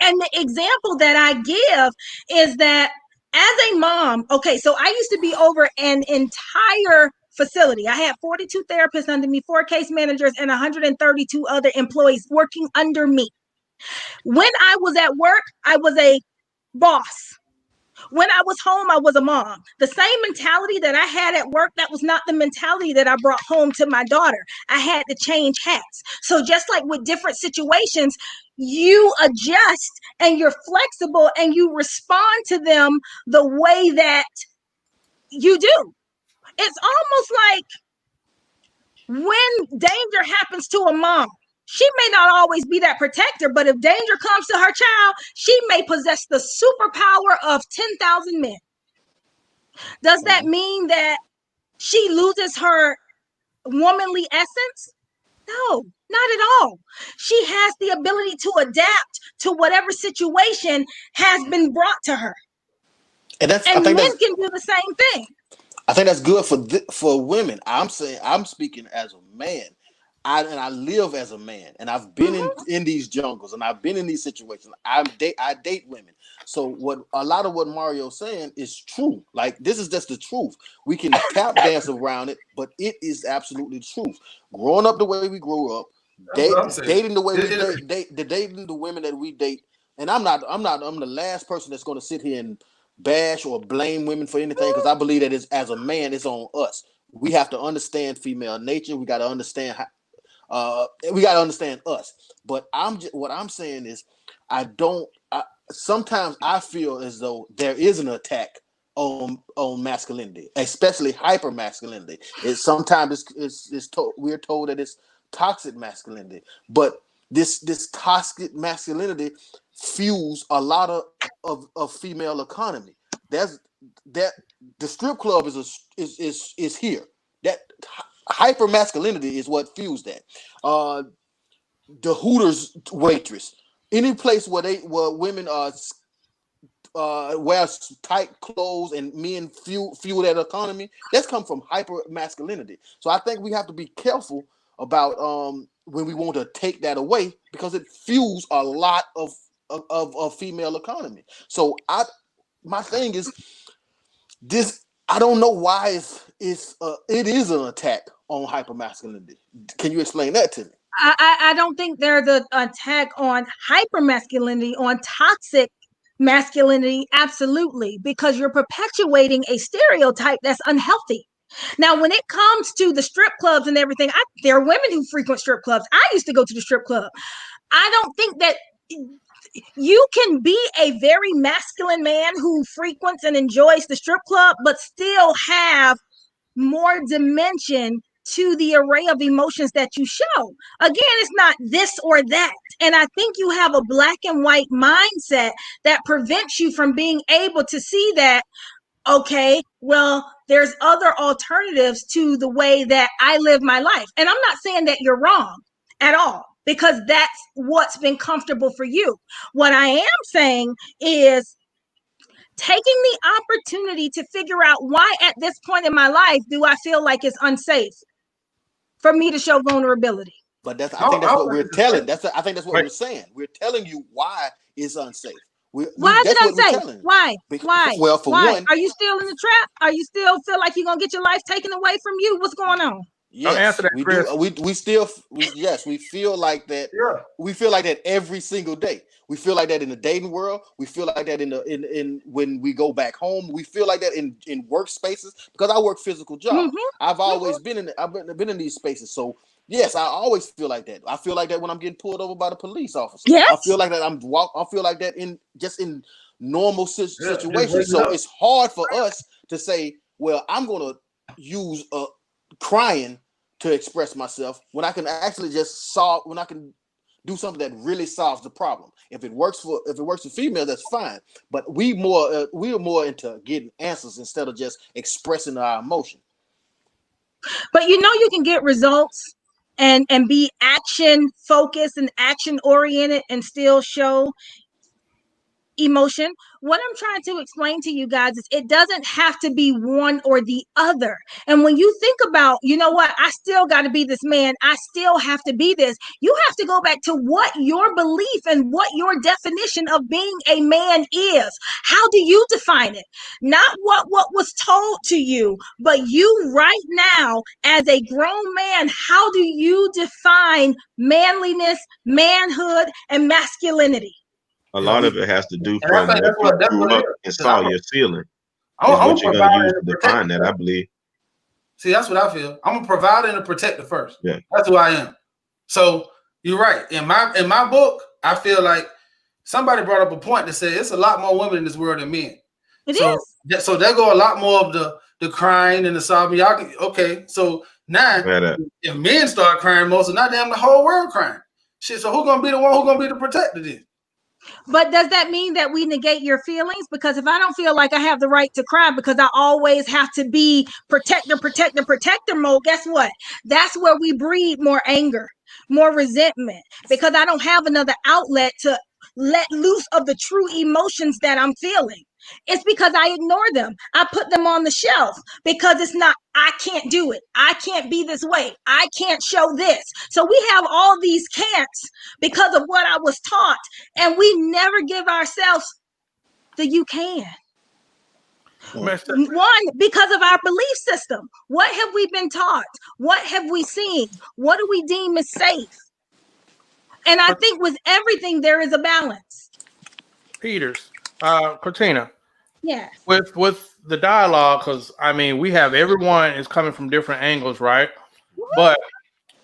And the example that I give is that as a mom, okay, so I used to be over an entire facility. I had 42 therapists under me, 4 case managers, and 132 other employees working under me. When I was at work, I was a boss. When I was home, I was a mom. The same mentality that I had at work, that was not the mentality that I brought home to my daughter. I had to change hats. So just like with different situations, you adjust and you're flexible and you respond to them the way that you do. It's almost like when danger happens to a mom, she may not always be that protector, but if danger comes to her child, she may possess the superpower of 10,000 men. Does that mean that she loses her womanly essence? No, not at all. She has the ability to adapt to whatever situation has been brought to her. And men can do the same thing. I think that's good for women. I'm speaking as a man. I live as a man, and I've been in these jungles, and I've been in these situations. I date women. So a lot of what Mario's saying is true. Like, this is just the truth. We can tap dance around it, but it is absolutely the truth. Growing up the way we grew up, dating the way we dating the women that we date, and I'm the last person that's going to sit here and bash or blame women for anything, because I believe that as a man, it's on us. We have to understand female nature. We got to understand we got to understand us. But what I'm saying is, sometimes I feel as though there is an attack on masculinity, especially hyper masculinity. Sometimes we're told that it's toxic masculinity, but this toxic masculinity fuels a lot of female economy. The strip club is here. That hyper masculinity is what fuels that. The Hooters waitress, any place where women wear tight clothes and men fuel that economy, that's come from hyper masculinity. So I think we have to be careful about when we want to take that away, because it fuels a lot of female economy. So my thing is this. I don't know why it is an attack on hypermasculinity. Can you explain that to me? I don't think there's an attack on hypermasculinity, on toxic masculinity. Absolutely, because you're perpetuating a stereotype that's unhealthy. Now, when it comes to the strip clubs and everything, there are women who frequent strip clubs. I used to go to the strip club. I don't think that you can be a very masculine man who frequents and enjoys the strip club, but still have more dimension to the array of emotions that you show. Again, it's not this or that. And I think you have a black and white mindset that prevents you from being able to see that, okay, well, there's other alternatives to the way that I live my life. And I'm not saying that you're wrong at all, because that's what's been comfortable for you. What I am saying is taking the opportunity to figure out why at this point in my life do I feel like it's unsafe for me to show vulnerability. But I think that's what we're telling. I think that's what we're saying. We're telling you why it's unsafe. Why is it unsafe? Why? Well, for one, are you still in the trap? Are you still feel like you're gonna get your life taken away from you? What's going on? Yes, we do. We feel like that. Yeah. We feel like that every single day. We feel like that in the dating world. We feel like that in when we go back home. We feel like that in workspaces, because I work physical jobs. Mm-hmm. I've always been in these spaces. So yes, I always feel like that. I feel like that when I'm getting pulled over by the police officer. Yes. I feel like that I feel like that in normal situations. So it's hard for us to say, well, I'm gonna use crying to express myself when I can actually when I can do something that really solves the problem. If it works for females, that's fine. But we're more into getting answers instead of just expressing our emotion. But you can get results and be action focused and action oriented and still show emotion. What I'm trying to explain to you guys is it doesn't have to be one or the other. And when you think about, I still got to be this man, I still have to be this, you have to go back to what your belief and what your definition of being a man is. How do you define it? Not what was told to you, but you right now as a grown man, how do you define manliness, manhood, and masculinity? A lot of it has to do from what you grew up and saw your ceiling. What you're going to use to define that, I believe. See, that's what I feel. I'm a provider and a protector first. Yeah, that's who I am. So you're right. In my book, I feel like somebody brought up a point that said it's a lot more women in this world than men. It is. So there go a lot more of the crying and the sobbing. Okay. So now if men start crying most, so now damn the whole world crying. Shit. So who's gonna be the one who's gonna be the protector then? But does that mean that we negate your feelings? Because if I don't feel like I have the right to cry because I always have to be protector mode, guess what? That's where we breed more anger, more resentment, because I don't have another outlet to let loose of the true emotions that I'm feeling. It's because I ignore them. I put them on the shelf because I can't do it. I can't be this way. I can't show this. So we have all these can'ts because of what I was taught. And we never give ourselves the you can. One, because of our belief system. What have we been taught? What have we seen? What do we deem as safe? And I think with everything, there is a balance. Peters, Cortina. Yes. With the dialogue, because we have everyone is coming from different angles, right? Woo-hoo. But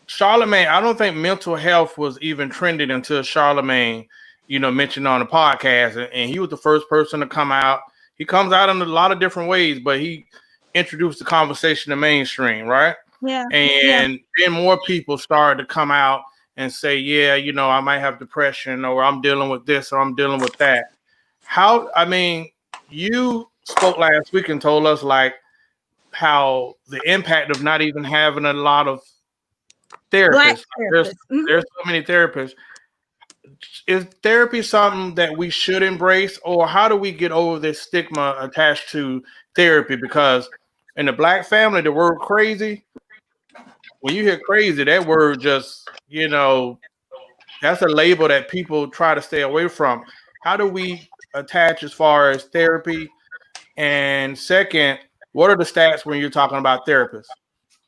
Charlemagne, I don't think mental health was even trending until Charlemagne, mentioned on the podcast, and he was the first person to come out. He comes out in a lot of different ways, but he introduced the conversation to mainstream, right? Yeah. And then more people started to come out and say, yeah, you know, I might have depression, or I'm dealing with this, or I'm dealing with that. You spoke last week and told us like how the impact of not even having a lot of therapists. There's so many therapists. Is therapy something that we should embrace, or how do we get over this stigma attached to therapy? Because in the Black family, the word crazy, when you hear crazy, that word just, you know, that's a label that people try to stay away from. How do we attach as far as therapy? And second, what are the stats when you're talking about therapists?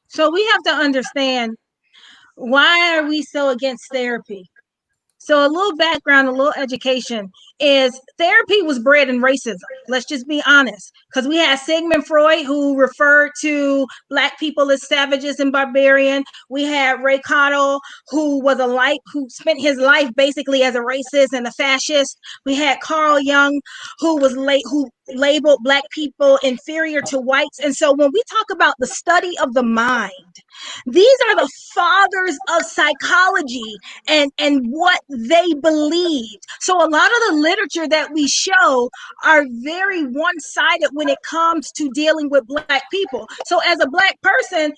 So we have to understand, why are we so against therapy? So a little background, a little education is therapy was bred in racism. Let's just be honest. Because we had Sigmund Freud, who referred to Black people as savages and barbarian. We had Ray Cottle, who spent his life basically as a racist and a fascist. We had Carl Jung, who labeled Black people inferior to whites. And so when we talk about the study of the mind, these are the fathers of psychology and what they believed. So a lot of the literature that we show are very one-sided when it comes to dealing with Black people. So as a Black person,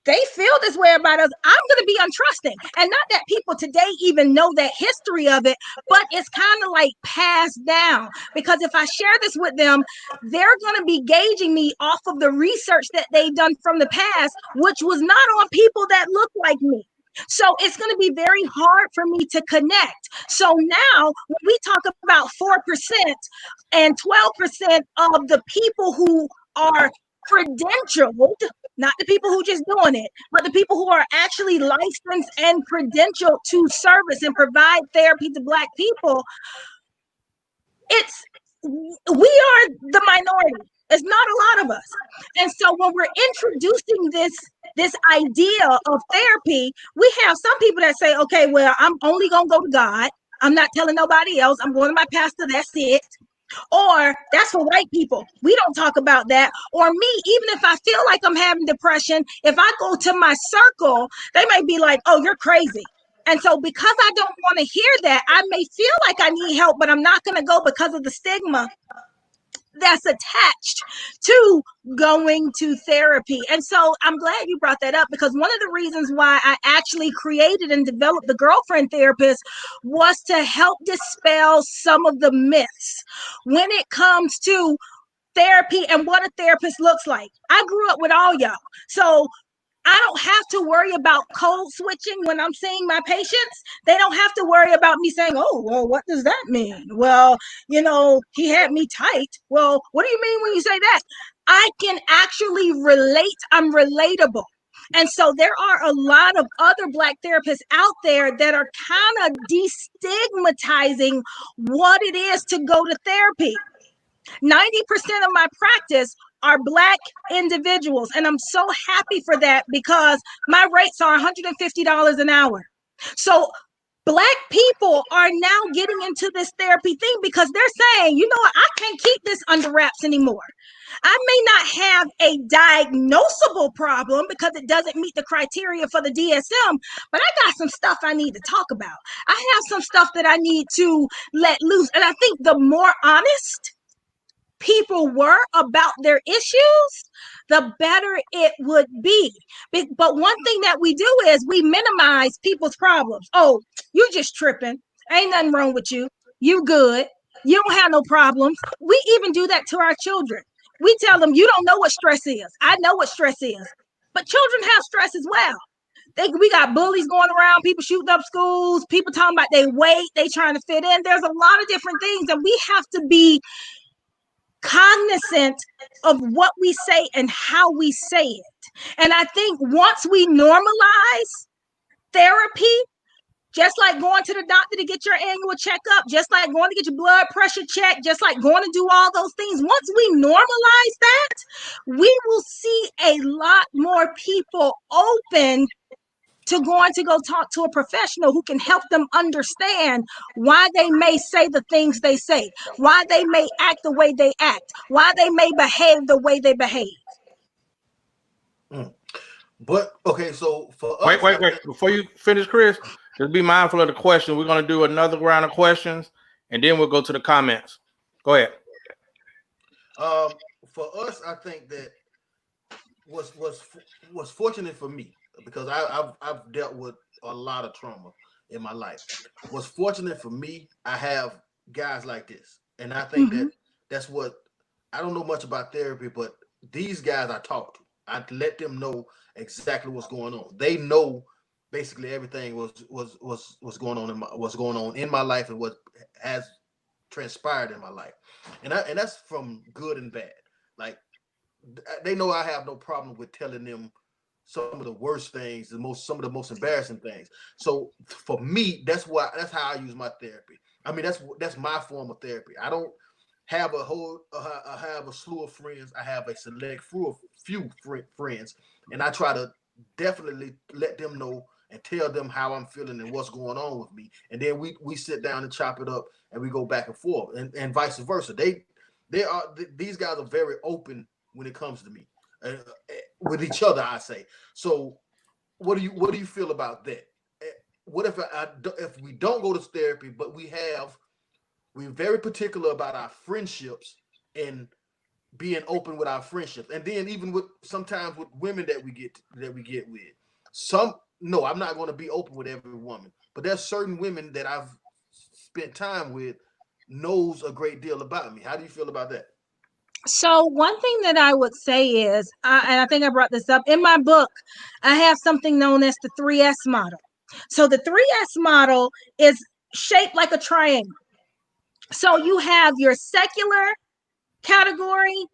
they feel this way about us. I'm going to be untrusting. And not that people today even know that history of it, but it's kind of like passed down. Because if I share this with them, they're going to be gauging me off of the research that they've done from the past, which was not on people that look like me. So it's going to be very hard for me to connect. So now when we talk about 4% and 12% of the people who are credentialed, not the people who just doing it, but the people who are actually licensed and credentialed to service and provide therapy to Black people, we are the minority. It's not a lot of us. And so when we're introducing this idea of therapy, we have some people that say, okay, well, I'm only going to go to God. I'm not telling nobody else. I'm going to my pastor. That's it. Or that's for white people. We don't talk about that. Or me, even if I feel like I'm having depression, if I go to my circle, they may be like, oh, you're crazy. And so because I don't want to hear that, I may feel like I need help, but I'm not going to go because of the stigma that's attached to going to therapy. And so I'm glad you brought that up, because one of the reasons why I actually created and developed the Girlfriend Therapist was to help dispel some of the myths when it comes to therapy and what a therapist looks like. I grew up with all y'all. So I don't have to worry about code switching when I'm seeing my patients. They don't have to worry about me saying, oh, well, what does that mean? Well, you know, he had me tight. Well, what do you mean when you say that? I can actually relate. I'm relatable. And so there are a lot of other Black therapists out there that are kind of destigmatizing what it is to go to therapy. 90% of my practice are Black individuals. And I'm so happy for that, because my rates are $150 an hour. So Black people are now getting into this therapy thing because they're saying, you know what, I can't keep this under wraps anymore. I may not have a diagnosable problem because it doesn't meet the criteria for the DSM, but I got some stuff I need to talk about. I have some stuff that I need to let loose. And I think the more honest people were about their issues, the better it would be. But one thing that we do is we minimize people's problems. Oh, you just tripping. Ain't nothing wrong with you. You good. You don't have no problems. We even do that to our children. We tell them, you don't know what stress is. I know what stress is. But children have stress as well. We got bullies going around, people shooting up schools, people talking about their weight, they trying to fit in. There's a lot of different things, and we have to be cognizant of what we say and how we say it. And I think once we normalize therapy, just like going to the doctor to get your annual checkup, just like going to get your blood pressure checked, just like going to do all those things, once we normalize that, we will see a lot more people open to going to go talk to a professional who can help them understand why they may say the things they say, why they may act the way they act, why they may behave the way they behave. But okay, so for us, wait. Before you finish, Chris, just be mindful of the question. We're going to do another round of questions, and then we'll go to the comments. Go ahead. For us, I think that was fortunate for me because I've dealt with a lot of trauma in my life. Was fortunate for me. I have guys like this, and I think that's what I don't know much about therapy, but these guys I talk to, I let them know exactly what's going on. They know basically everything was going on in my life and what has transpired in my life, and that's from good and bad. Like they know I have no problem with telling them some of the worst things, some of the most embarrassing things. So for me, that's how I use my therapy. I mean, that's my form of therapy. I don't have I have a slew of friends. I have a select few friends, and I try to definitely let them know and tell them how I'm feeling and what's going on with me. And then we sit down and chop it up and we go back and forth and vice versa. These guys are very open when it comes to me, with each other, I say. So what do you feel about that? What if we don't go to therapy, but we're very particular about our friendships and being open with our friendships, and then even sometimes with women that we get with. No, I'm not going to be open with every woman, but there's certain women that I've spent time with knows a great deal about me. How do you feel about that? So one thing that I would say is, and I think I brought this up in my book, I have something known as the 3S model. So the 3S model is shaped like a triangle. So you have your secular category,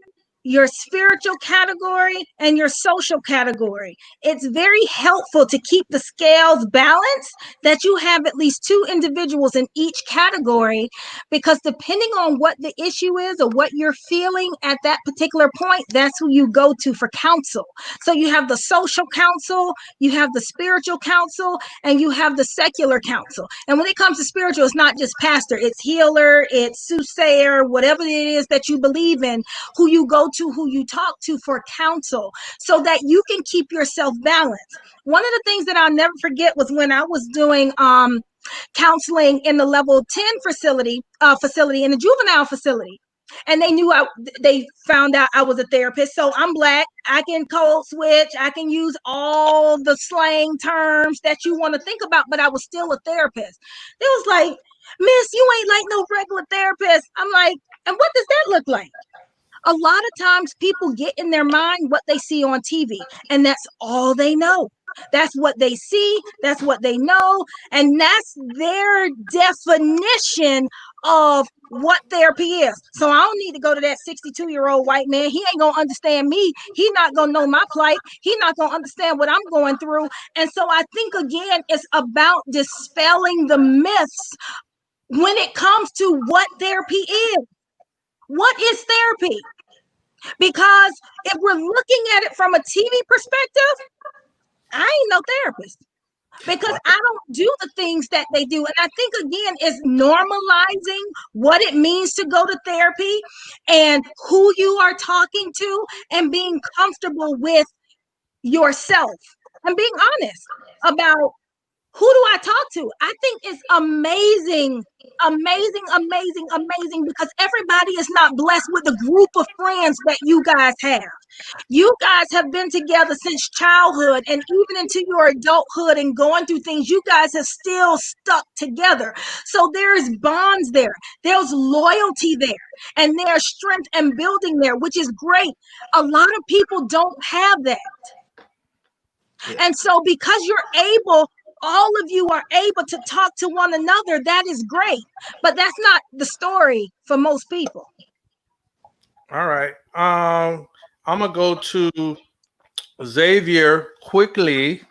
your spiritual category, and your social category. It's very helpful to keep the scales balanced, that you have at least two individuals in each category, because depending on what the issue is or what you're feeling at that particular point, that's who you go to for counsel. So you have the social counsel, you have the spiritual counsel, and you have the secular counsel. And when it comes to spiritual, it's not just pastor, it's healer, it's soothsayer, whatever it is that you believe in, who you go to, who you talk to for counsel, so that you can keep yourself balanced. One of the things that I'll never forget was when I was doing counseling in the level 10 facility in the juvenile facility. And they found out I was a therapist. So I'm Black. I can code switch. I can use all the slang terms that you want to think about, but I was still a therapist. It was like, Miss, you ain't like no regular therapist. I'm like, and what does that look like? A lot of times people get in their mind what they see on TV, and that's all they know. That's what they see. That's what they know. And that's their definition of what therapy is. So I don't need to go to that 62-year-old white man. He ain't going to understand me. He not going to know my plight. He not going to understand what I'm going through. And so I think, again, it's about dispelling the myths when it comes to what therapy is. What is therapy? Because if we're looking at it from a TV perspective, I ain't no therapist, because I don't do the things that they do. And I think, again, it's normalizing what it means to go to therapy and who you are talking to, and being comfortable with yourself and being honest about who do I talk to. I think it's amazing, because everybody is not blessed with a group of friends that you guys have. You guys have been together since childhood, and even into your adulthood and going through things, you guys have still stuck together. So there's bonds there. There's loyalty there, and there's strength and building there, which is great. A lot of people don't have that. And so because all of you are able to talk to one another, that is great. But that's not the story for most people. All right. I'm gonna go to Xavier quickly,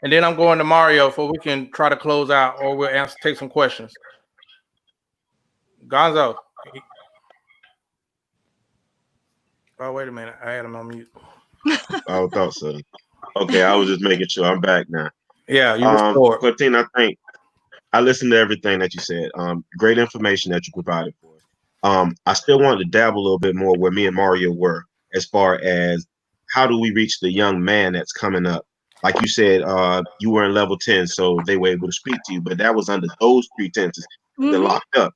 and then I'm going to Mario so we can try to close out, or we'll take some questions. Gonzo. Oh, wait a minute. I had him on mute. I thought so. Okay, I was just making sure. I'm back now. Yeah, you restored. Cortina, I think I listened to everything that you said. Great information that you provided for us. I still wanted to dabble a little bit more where me and Mario were, as far as how do we reach the young man that's coming up. Like you said, you were in level 10, so they were able to speak to you, but that was under those pretenses. They're locked up.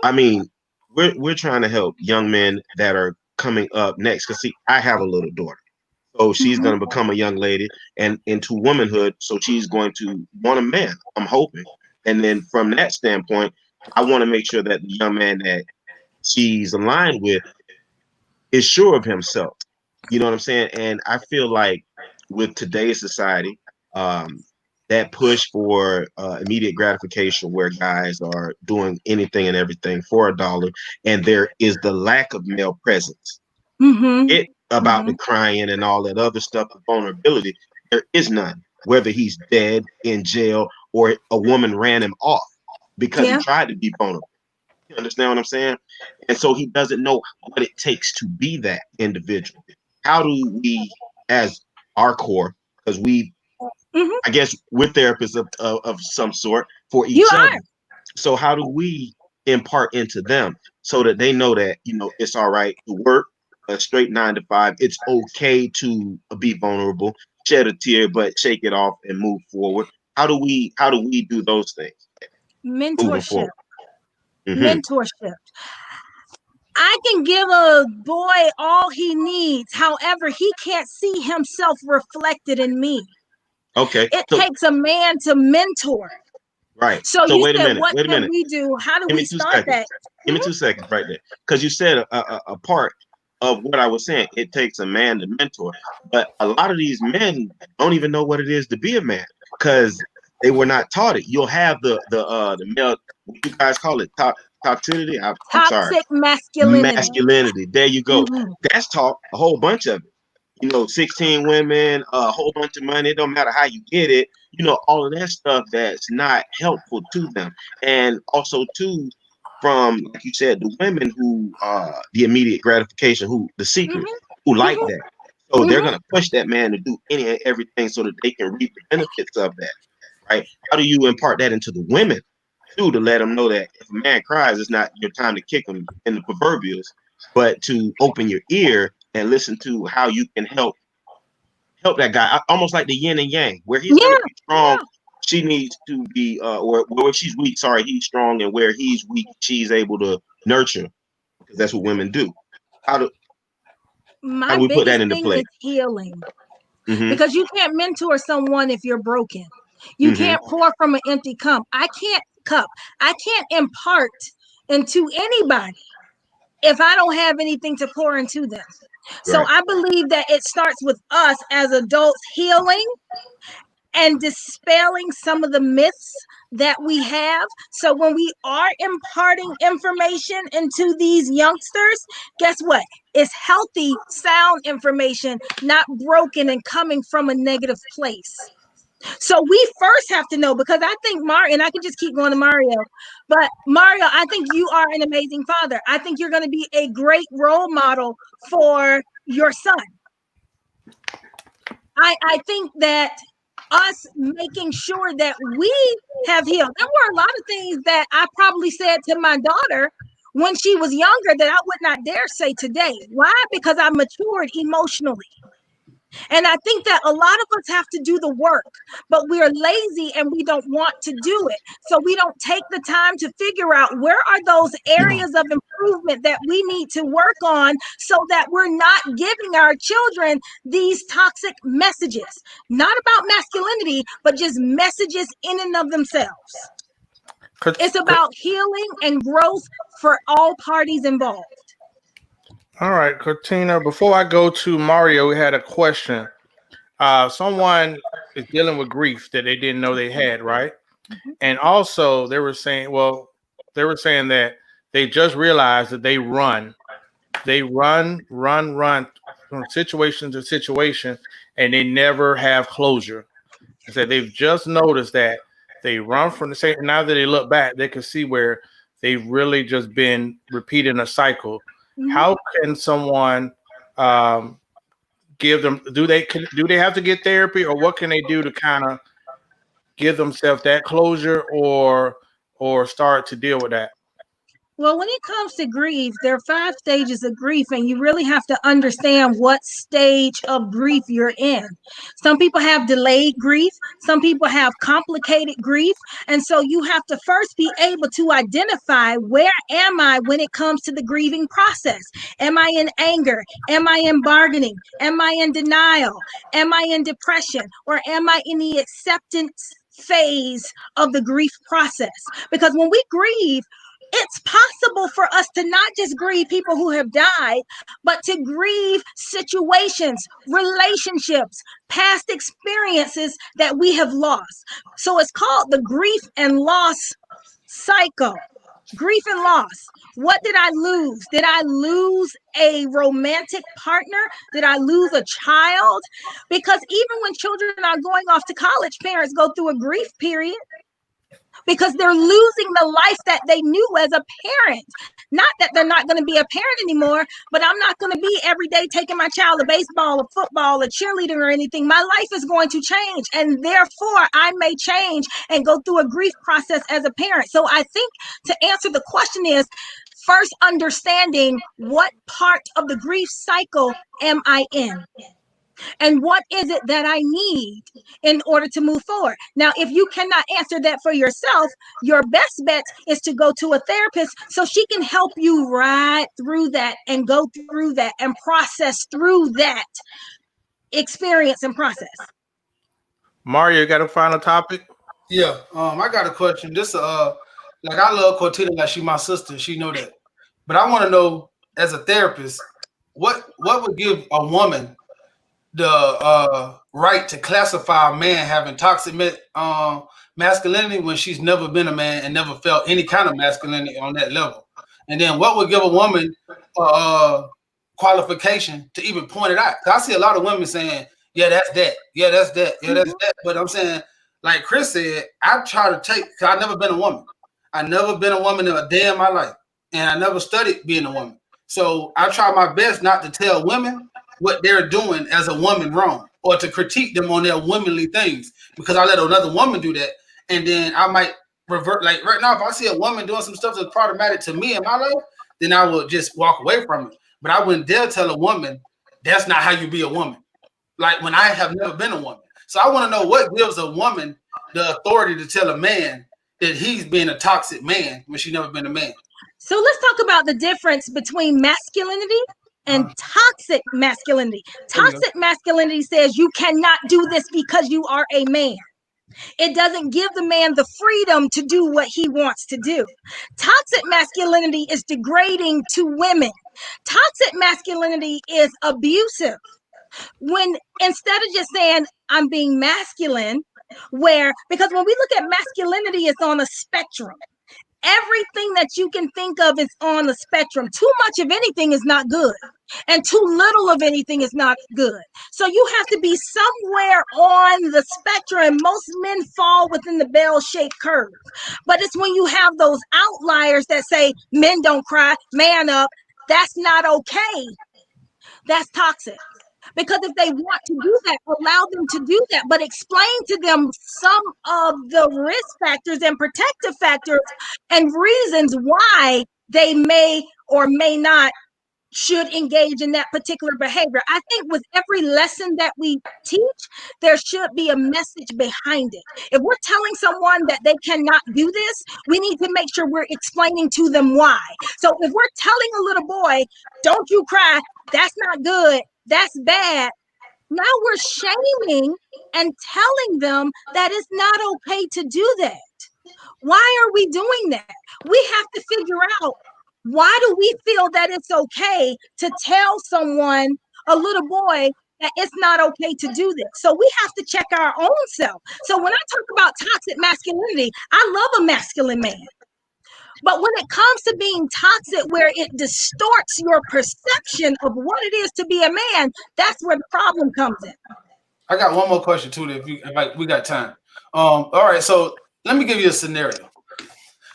I mean, we're trying to help young men that are coming up next. Because see, I have a little daughter. So she's going to become a young lady and into womanhood. So she's going to want a man, I'm hoping. And then from that standpoint, I want to make sure that the young man that she's aligned with is sure of himself. You know what I'm saying? And I feel like with today's society, that push for immediate gratification where guys are doing anything and everything for a dollar, and there is the lack of male presence. It about the crying and all that other stuff, the vulnerability, there is none. Whether he's dead, in jail, or a woman ran him off because he tried to be vulnerable. You understand what I'm saying? And so he doesn't know what it takes to be that individual. How do we, as our core, because we, I guess, we're therapists of some sort for each other. So how do we impart into them so that they know that, you know, it's all right to work a straight 9 to 5. It's okay to be vulnerable, shed a tear, but shake it off and move forward. How do we do those things? Mentorship. Mentorship. I can give a boy all he needs. However, he can't see himself reflected in me. Okay. It takes a man to mentor. Right. So you wait a said, minute. what Wait a can minute. we do? How do Give we me 2 start seconds. that? Give me 2 seconds right there. Because you said a part of what I was saying. It takes a man to mentor. But a lot of these men don't even know what it is to be a man because they were not taught it. You'll have the male, what you guys call it, toxicity. I'm sorry. Toxic masculinity. Masculinity. There you go. That's taught a whole bunch of it. You know, 16 women, a whole bunch of money. It don't matter how you get it. You know, all of that stuff that's not helpful to them. And also, too, from, like you said, the women who, the immediate gratification, who, the secret, who like that. So they're going to push that man to do any and everything so that they can reap the benefits of that, right? How do you impart that into the women, too, to let them know that if a man cries, it's not your time to kick him in the proverbials, but to open your ear and listen to how you can help that guy, almost like the yin and yang, where he's going to be strong, she needs to be, or where she's weak, sorry, he's strong, and where he's weak, she's able to nurture, because that's what women do. How do we put that into play? Is healing. Because you can't mentor someone if you're broken. You can't pour from an empty cup. I can't impart into anybody if I don't have anything to pour into them. So I believe that it starts with us as adults healing and dispelling some of the myths that we have. So when we are imparting information into these youngsters, guess what? It's healthy, sound information, not broken and coming from a negative place. So we first have to know, because I think Mario, and I can just keep going to Mario, but Mario, I think you are an amazing father. I think you're going to be a great role model for your son. I think that us making sure that we have healed. There were a lot of things that I probably said to my daughter when she was younger that I would not dare say today. Why? Because I matured emotionally. And I think that a lot of us have to do the work, but we're lazy and we don't want to do it. So we don't take the time to figure out where are those areas of improvement that we need to work on so that we're not giving our children these toxic messages, not about masculinity, but just messages in and of themselves. It's about healing and growth for all parties involved. All right, Cortina, before I go to Mario, we had a question. Someone is dealing with grief that they didn't know they had, right? And also they were saying that they just realized that they run from situation to situation, and they never have closure. And so they've just noticed that they run from the same. Now that they look back, they can see where they've really just been repeating a cycle. How can someone give them? Do they have to get therapy, or what can they do to kind of give themselves that closure, or start to deal with that? Well, when it comes to grief, there are 5 stages of grief, and you really have to understand what stage of grief you're in. Some people have delayed grief, some people have complicated grief, and so you have to first be able to identify, where am I when it comes to the grieving process? Am I in anger? Am I in bargaining? Am I in denial? Am I in depression? Or am I in the acceptance phase of the grief process? Because when we grieve, it's possible for us to not just grieve people who have died, but to grieve situations, relationships, past experiences that we have lost. So it's called the grief and loss cycle. Grief and loss. What did I lose? Did I lose a romantic partner? Did I lose a child? Because even when children are going off to college, parents go through a grief period, because they're losing the life that they knew as a parent. Not that they're not going to be a parent anymore, but I'm not going to be every day taking my child to baseball or football or cheerleading or anything. My life is going to change, and therefore I may change and go through a grief process as a parent. So I think to answer the question is, first understanding what part of the grief cycle am I in? And what is it that I need in order to move forward? Now, if you cannot answer that for yourself, your best bet is to go to a therapist so she can help you ride through that and go through that and process through that experience and process. Mario, you got a final topic? Yeah, I got a question. This like, I love Cortina like she my sister. She know that, but I want to know, as a therapist, what would give a woman the right to classify a man having toxic masculinity when she's never been a man and never felt any kind of masculinity on that level? And then what would give a woman qualification to even point it out? Because I see a lot of women saying, yeah, that's that. Yeah, that's that. Yeah, that's that. But I'm saying, like Chris said, I try to take, because I've never been a woman. I've never been a woman in a day in my life. And I never studied being a woman. So I try my best not to tell women what they're doing as a woman wrong, or to critique them on their womanly things, because I let another woman do that, and then I might revert. Like right now, if I see a woman doing some stuff that's problematic to me in my life, then I will just walk away from it. But I wouldn't dare tell a woman that's not how you be a woman, like when I have never been a woman. So I want to know what gives a woman the authority to tell a man that he's being a toxic man when she's never been a man. So let's talk about the difference between masculinity and toxic masculinity. Toxic masculinity says you cannot do this because you are a man. It doesn't give the man the freedom to do what he wants to do. Toxic masculinity is degrading to women. Toxic masculinity is abusive. When instead of just saying I'm being masculine, because when we look at masculinity, it's on a spectrum. Everything that you can think of is on the spectrum. Too much of anything is not good, and too little of anything is not good. So you have to be somewhere on the spectrum, and most men fall within the bell-shaped curve. But it's when you have those outliers that say, men don't cry, man up, that's not okay. That's toxic. Because if they want to do that, allow them to do that, but explain to them some of the risk factors and protective factors and reasons why they may or may not should engage in that particular behavior. I think with every lesson that we teach, there should be a message behind it. If we're telling someone that they cannot do this, we need to make sure we're explaining to them why. So if we're telling a little boy, don't you cry, that's not good, that's bad, now we're shaming and telling them that it's not okay to do that. Why are we doing that? We have to figure out, why do we feel that it's okay to tell someone, a little boy, that it's not okay to do this? So we have to check our own self. So when I talk about toxic masculinity, I love a masculine man. But when it comes to being toxic, where it distorts your perception of what it is to be a man, that's where the problem comes in. I got one more question too, if we got time. All right, so let me give you a scenario.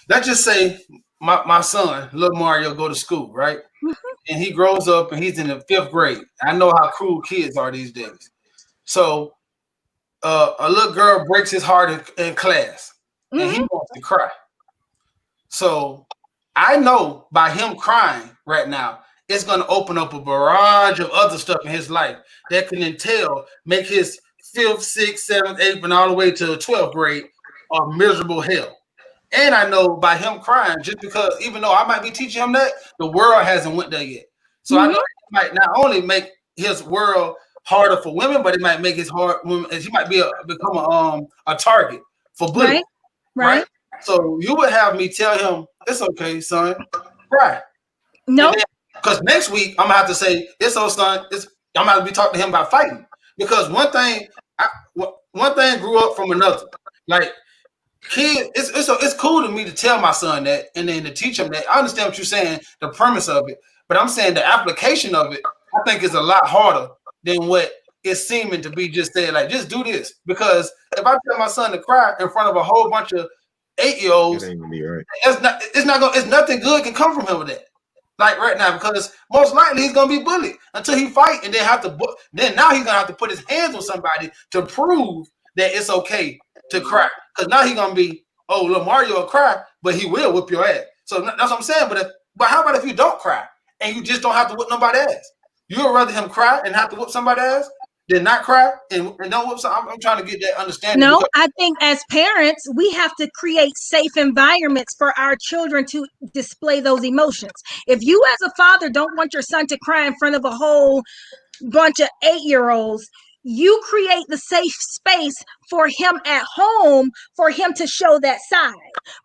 Let's just say my son, little Mario, go to school, right? And he grows up and he's in the 5th grade. I know how cruel kids are these days. So a little girl breaks his heart in class, and he wants to cry. So I know by him crying right now, it's going to open up a barrage of other stuff in his life that can entail make his 5th, 6th, 7th, 8th, and all the way to 12th grade a miserable hell. And I know by him crying, just because even though I might be teaching him that, the world hasn't went there yet. So I know it might not only make his world harder for women, but it might make his heart. He might become a target for bullying. Right. So you would have me tell him, "It's okay, son, cry." No, because next week I'm gonna have to say, "It's okay, son." I'm gonna be talking to him about fighting because one thing grew up from another. Like kid, it's cool to me to tell my son that and then to teach him that. I understand what you're saying, the premise of it, but I'm saying the application of it, I think is a lot harder than what it's seeming to be just said, like, just do this. Because if I tell my son to cry in front of a whole bunch of 8-year-olds, it ain't gonna be right. It's nothing good can come from him with that. Like right now, because most likely he's gonna be bullied until he fight and then now he's gonna have to put his hands on somebody to prove that it's okay to cry. Because now he's gonna be, oh, little Mario will cry, but he will whip your ass. So that's what I'm saying. But how about if you don't cry and you just don't have to whip nobody's ass? You would rather him cry and have to whip somebody's ass than not cry and don't whip somebody? I'm trying to get that understanding. No, I think as parents, we have to create safe environments for our children to display those emotions. If you as a father don't want your son to cry in front of a whole bunch of 8-year-olds, you create the safe space for him at home for him to show that side.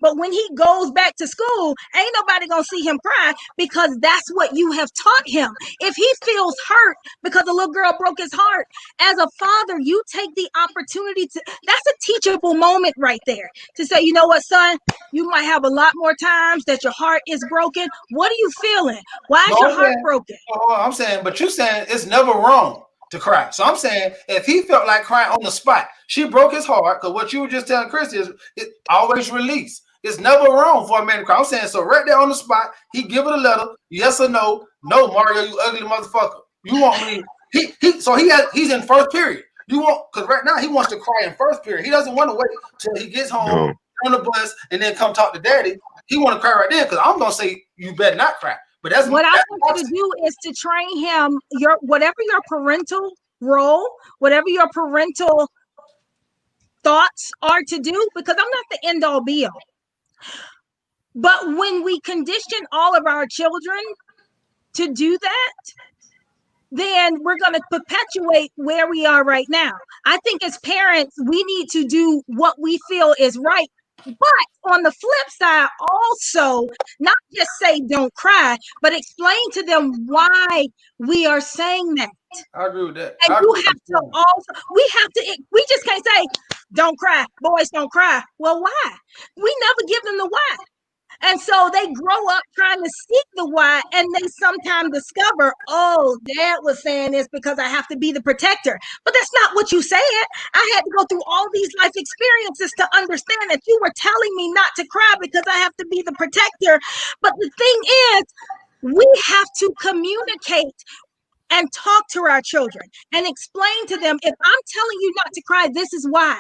But when he goes back to school, ain't nobody gonna see him cry because that's what you have taught him. If he feels hurt because a little girl broke his heart, as a father, you take the opportunity that's a teachable moment right there to say, you know what, son, you might have a lot more times that your heart is broken. What are you feeling? Why is your heart broken? I'm saying, but you're saying it's never wrong to cry. So I'm saying if he felt like crying on the spot, she broke his heart, because what you were just telling Chris is it always release. It's never wrong for a man to cry. I'm saying, so right there on the spot, he give it a letter, yes or no. No, Mario, you ugly motherfucker. You want me? He's in first period. You want, because right now he wants to cry in first period. He doesn't want to wait till he gets home on the bus and then come talk to daddy. He want to cry right then, because I'm gonna say you better not cry. But that's what I want you to do is to train him whatever your parental role, whatever your parental thoughts are to do, because I'm not the end all be all. But when we condition all of our children to do that, then we're going to perpetuate where we are right now. I think as parents, we need to do what we feel is right. But on the flip side, also not just say don't cry, but explain to them why we are saying that. I agree with that. And you have to also, we just can't say, don't cry, boys don't cry. Well, why? We never give them the why. And so they grow up trying to seek the why, and they sometimes discover, oh, dad was saying this because I have to be the protector. But that's not what you said. I had to go through all these life experiences to understand that you were telling me not to cry because I have to be the protector. But the thing is, we have to communicate and talk to our children and explain to them, if I'm telling you not to cry, this is why.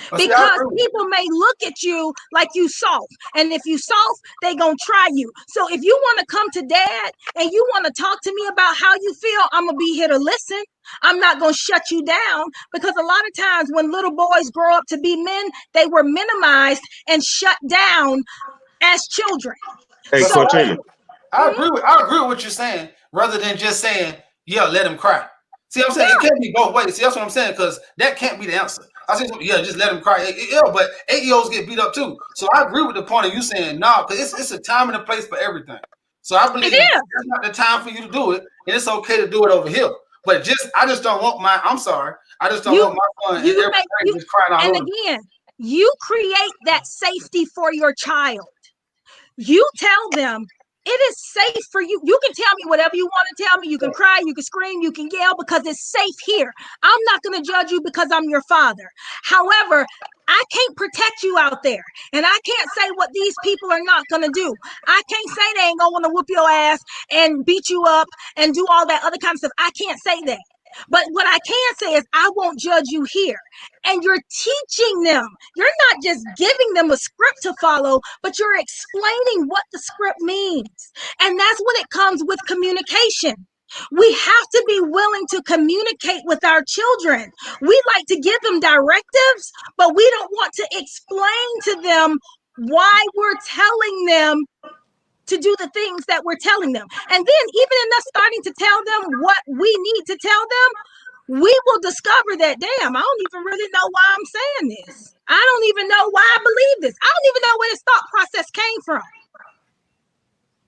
Because people may look at you like you soft, and if you soft, they gonna try you. So if you want to come to dad and you want to talk to me about how you feel, I'm gonna be here to listen. I'm not gonna shut you down, because a lot of times when little boys grow up to be men, they were minimized and shut down as children. Hey, So, Cortina. I agree with what you're saying, rather than just saying, yeah, let him cry. See what I'm saying? It can't be both ways. See, that's what I'm saying, because that can't be the answer. I say, yeah, just let him cry. Yeah, but 8-year-olds get beat up too. So I agree with the point of you saying no, because it's a time and a place for everything. So I believe that's not the time for you to do it, and it's okay to do it over here. But I just don't want I'm sorry. I just don't want my son and everybody just crying out. And again, you create that safety for your child. You tell them, it is safe for you. You can tell me whatever you want to tell me. You can cry, you can scream, you can yell, because it's safe here. I'm not going to judge you because I'm your father. However, I can't protect you out there. And I can't say what these people are not going to do. I can't say they ain't going to want to whoop your ass and beat you up and do all that other kind of stuff. I can't say that. But what I can say is I won't judge you here. And you're teaching them. You're not just giving them a script to follow, but you're explaining what the script means. And that's when it comes with communication. We have to be willing to communicate with our children. We like to give them directives, but we don't want to explain to them why we're telling them to do the things that we're telling them. And then even in us starting to tell them what we need to tell them, we will discover that, damn, I don't even really know why I'm saying this. I don't even know why I believe this. I don't even know where this thought process came from.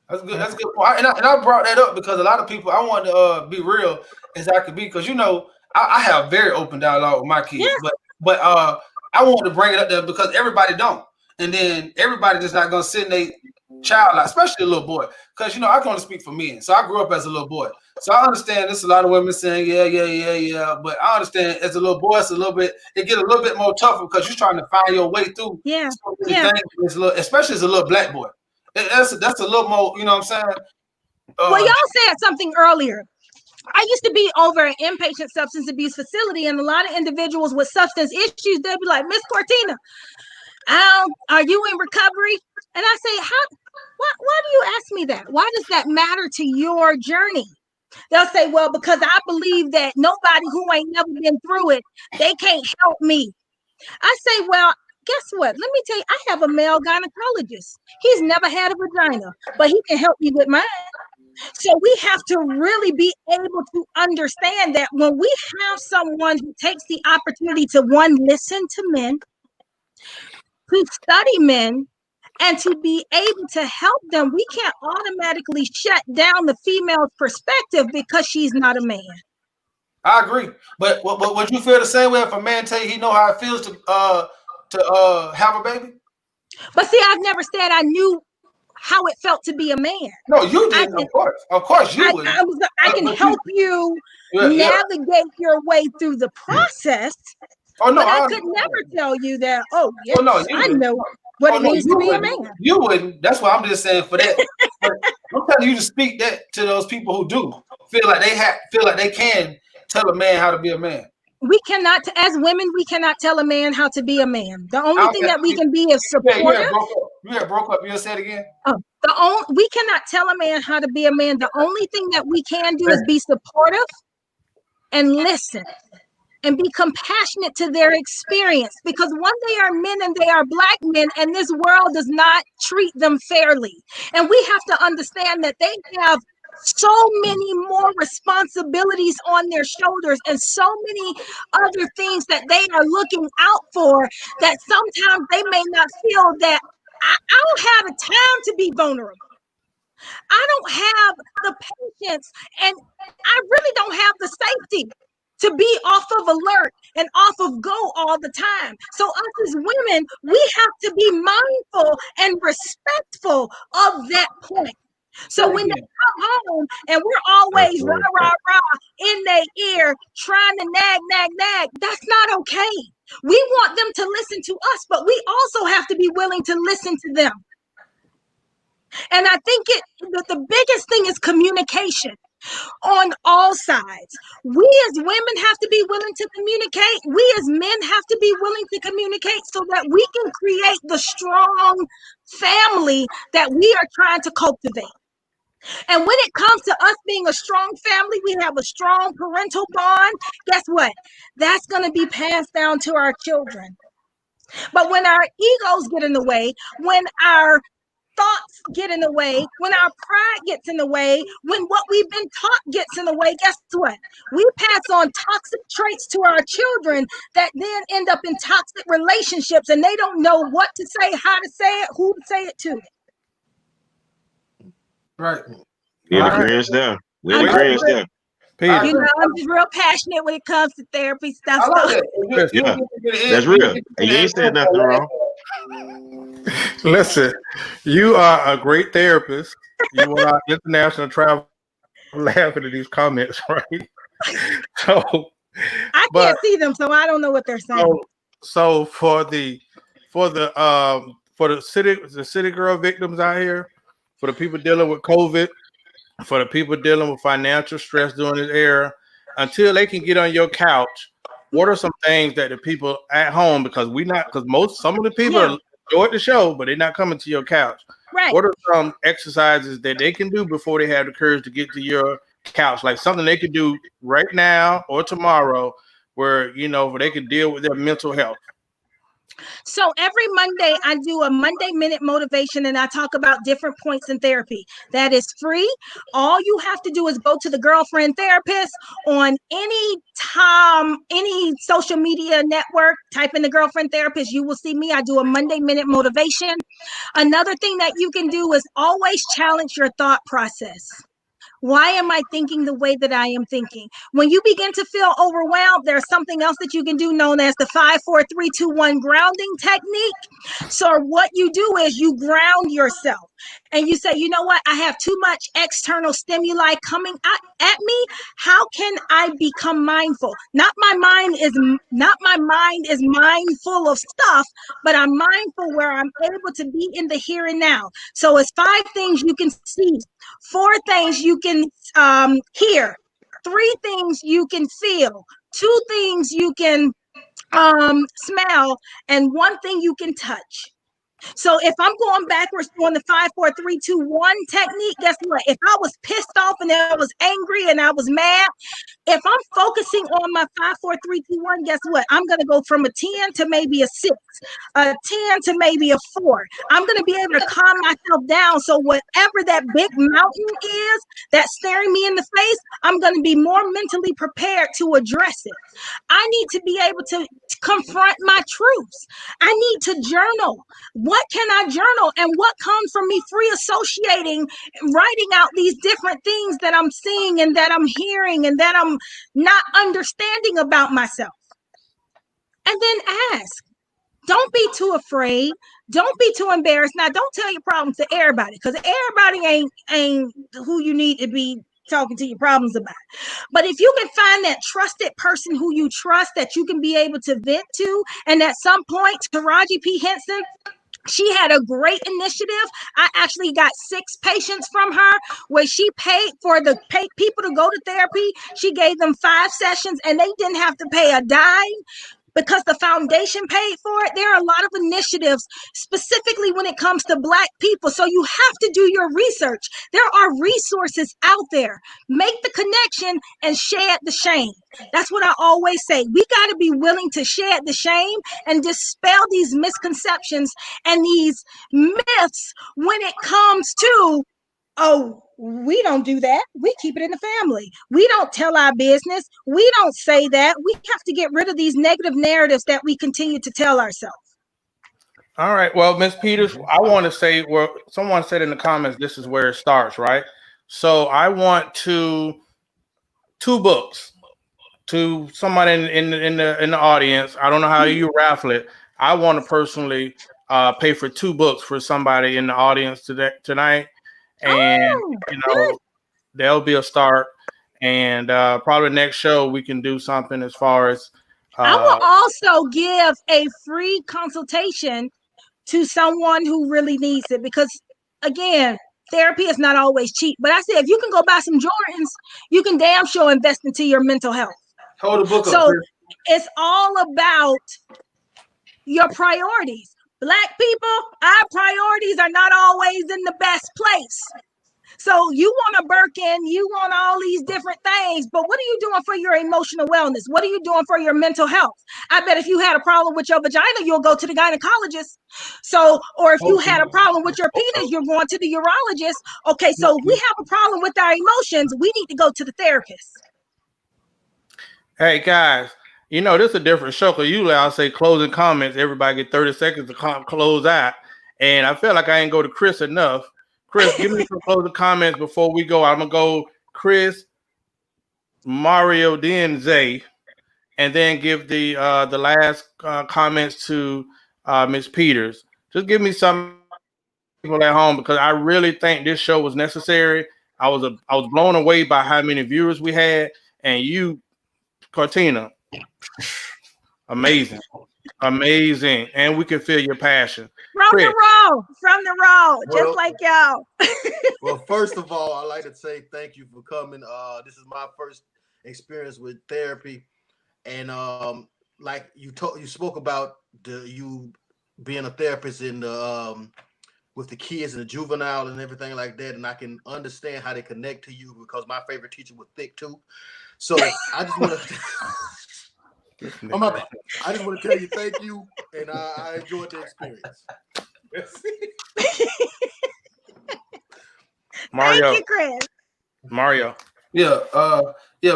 That's good. That's a good point. And I brought that up because a lot of people, I want to be real as I could be, because I have very open dialogue with my kids, yeah. but I want to bring it up there because everybody don't, and then everybody just not gonna send a child out, especially a little boy, because I can only speak for men. So I grew up as a little boy, so I understand there's a lot of women saying yeah, but I understand as a little boy, it's a little bit, it get a little bit more tougher because you're trying to find your way through. Yeah, things, especially as a little black boy. That's a little more, you know what I'm saying? Well, y'all said something earlier. I used to be over an inpatient substance abuse facility, and a lot of individuals with substance issues, they'd be like, Miss Cortina, are you in recovery? And I say, why do you ask me that? Why does that matter to your journey? They'll say, well, because I believe that nobody who ain't never been through it, they can't help me. I say, well, guess what? Let me tell you, I have a male gynecologist. He's never had a vagina, but he can help me with mine. So we have to really be able to understand that when we have someone who takes the opportunity to, one, listen to men, to study men, and to be able to help them, we can't automatically shut down the female's perspective because she's not a man. I agree. But would you feel the same way if a man tell you he know how it feels to have a baby? But see, I've never said I knew how it felt to be a man. No, you did, of course you would. I can help you navigate your way through the process. Oh no, but I could never tell you that. Oh yes, I know what it means to be a man. You wouldn't. That's why I'm just saying for that. I'm telling you to speak that to those people who do feel like they can tell a man how to be a man. We cannot, as women, we cannot tell a man how to be a man. The only thing that we can be is supportive. You broke up. You say it again. We cannot tell a man how to be a man. The only thing that we can do is be supportive and listen and be compassionate to their experience, because one, they are men and they are black men, and this world does not treat them fairly. And we have to understand that they have so many more responsibilities on their shoulders and so many other things that they are looking out for, that sometimes they may not feel that I don't have the time to be vulnerable. I don't have the patience, and I really don't have the safety to be off of alert and off of go all the time. So us as women, we have to be mindful and respectful of that point. So when they come home and we're always rah, rah, rah in their ear, trying to nag, that's not okay. We want them to listen to us, but we also have to be willing to listen to them. And I think the biggest thing is communication on all sides. We as women have to be willing to communicate. We as men have to be willing to communicate so that we can create the strong family that we are trying to cultivate. And when it comes to us being a strong family, we have a strong parental bond. Guess what? That's going to be passed down to our children. But when our egos get in the way, when our thoughts get in the way, when our pride gets in the way, when what we've been taught gets in the way, guess what? We pass on toxic traits to our children that then end up in toxic relationships, and they don't know what to say, how to say it, who to say it to. Right. We're in agreement there. We're in agreement there. You know, I'm just real passionate when it comes to therapy stuff. I like that. Yeah, that's real. And you ain't said nothing wrong. Listen, you are a great therapist. You went on international travel laughing at these comments, right? So I can't see them, so I don't know what they're saying. So for the city girl victims out here, for the people dealing with COVID, for the people dealing with financial stress during this era, until they can get on your couch, what are some things that the people at home, because some of the people enjoy the show, but they're not coming to your couch. Right. What are some exercises that they can do before they have the courage to get to your couch? Like something they could do right now or tomorrow where they can deal with their mental health. So every Monday, I do a Monday Minute Motivation, and I talk about different points in therapy. That is free. All you have to do is go to the Girlfriend Therapist on any social media network. Type in the Girlfriend Therapist. You will see me. I do a Monday Minute Motivation. Another thing that you can do is always challenge your thought process. Why am I thinking the way that I am thinking? When you begin to feel overwhelmed, there's something else that you can do known as the 5-4-3-2-1 grounding technique. So what you do is you ground yourself and you say, you know what? I have too much external stimuli coming at me. How can I become mindful? Not my mind is mindful of stuff, but I'm mindful where I'm able to be in the here and now. So it's 5 things you can see, 4 things you can hear, 3 things you can feel, 2 things you can smell, and 1 thing you can touch. So if I'm going backwards on the 5-4-3-2-1 technique, guess what? If I was pissed off and I was angry and I was mad, if I'm focusing on my 5-4-3-2-1, guess what? I'm going to go from a 10 to maybe a 6, a 10 to maybe a 4. I'm going to be able to calm myself down. So whatever that big mountain is that's staring me in the face, I'm going to be more mentally prepared to address it. I need to be able to confront my truths. I need to journal. What can I journal? And what comes from me free associating, writing out these different things that I'm seeing and that I'm hearing and that I'm not understanding about myself. And then ask. Don't be too afraid. Don't be too embarrassed. Now, don't tell your problems to everybody, because everybody ain't who you need to be talking to your problems about. But if you can find that trusted person who you trust, that you can be able to vent to, and at some point, Taraji P. Henson, she had a great initiative. I actually got 6 patients from her where she paid for the people to go to therapy. She gave them 5 sessions and they didn't have to pay a dime because the foundation paid for it. There are a lot of initiatives specifically when it comes to Black people. So you have to do your research. There are resources out there. Make the connection and shed the shame. That's what I always say. We got to be willing to shed the shame and dispel these misconceptions and these myths when it comes to, oh, we don't do that. We keep it in the family. We don't tell our business. We don't say that. We have to get rid of these negative narratives that we continue to tell ourselves. All right. Well, Ms. Peters, I want to say, well, someone said in the comments, this is where it starts, right? So I want 2 books to somebody in the audience. I don't know how you raffle it. I want to personally pay for 2 books for somebody in the audience tonight. And there'll be a start, and probably next show we can do something as far as I will also give a free consultation to someone who really needs it, because again, therapy is not always cheap. But I said, if you can go buy some Jordans, you can damn sure invest into your mental health. Hold the book up. So it's all about your priorities. Black people, our priorities are not always in the best place. So you want a Birkin, you want all these different things, but what are you doing for your emotional wellness? What are you doing for your mental health? I bet if you had a problem with your vagina, you'll go to the gynecologist. So, or if you had a problem with your penis, you're going to the urologist. Okay, so we have a problem with our emotions. We need to go to the therapist. Hey guys, this is a different show, because usually I'll say closing comments. Everybody get 30 seconds to close out, and I feel like I ain't go to Chris enough. Chris, give me some closing comments before we go. I'm gonna go Chris, Mario, then Zay, and then give the last comments to Ms. Peters. Just give me some people at home, because I really think this show was necessary. I was blown away by how many viewers we had, and you, Cortina, amazing. Amazing. And we can feel your passion. From Chris. the road, just Well- like y'all. Well, first of all, I'd like to say thank you for coming. This is my first experience with therapy, and like you spoke about you being a therapist in the with the kids and the juvenile and everything like that, and I can understand how they connect to you because my favorite teacher was thick too. So I just want to. I just want to tell you thank you, and I enjoyed the experience. Mario. Thank you, Chris. Mario. Yeah,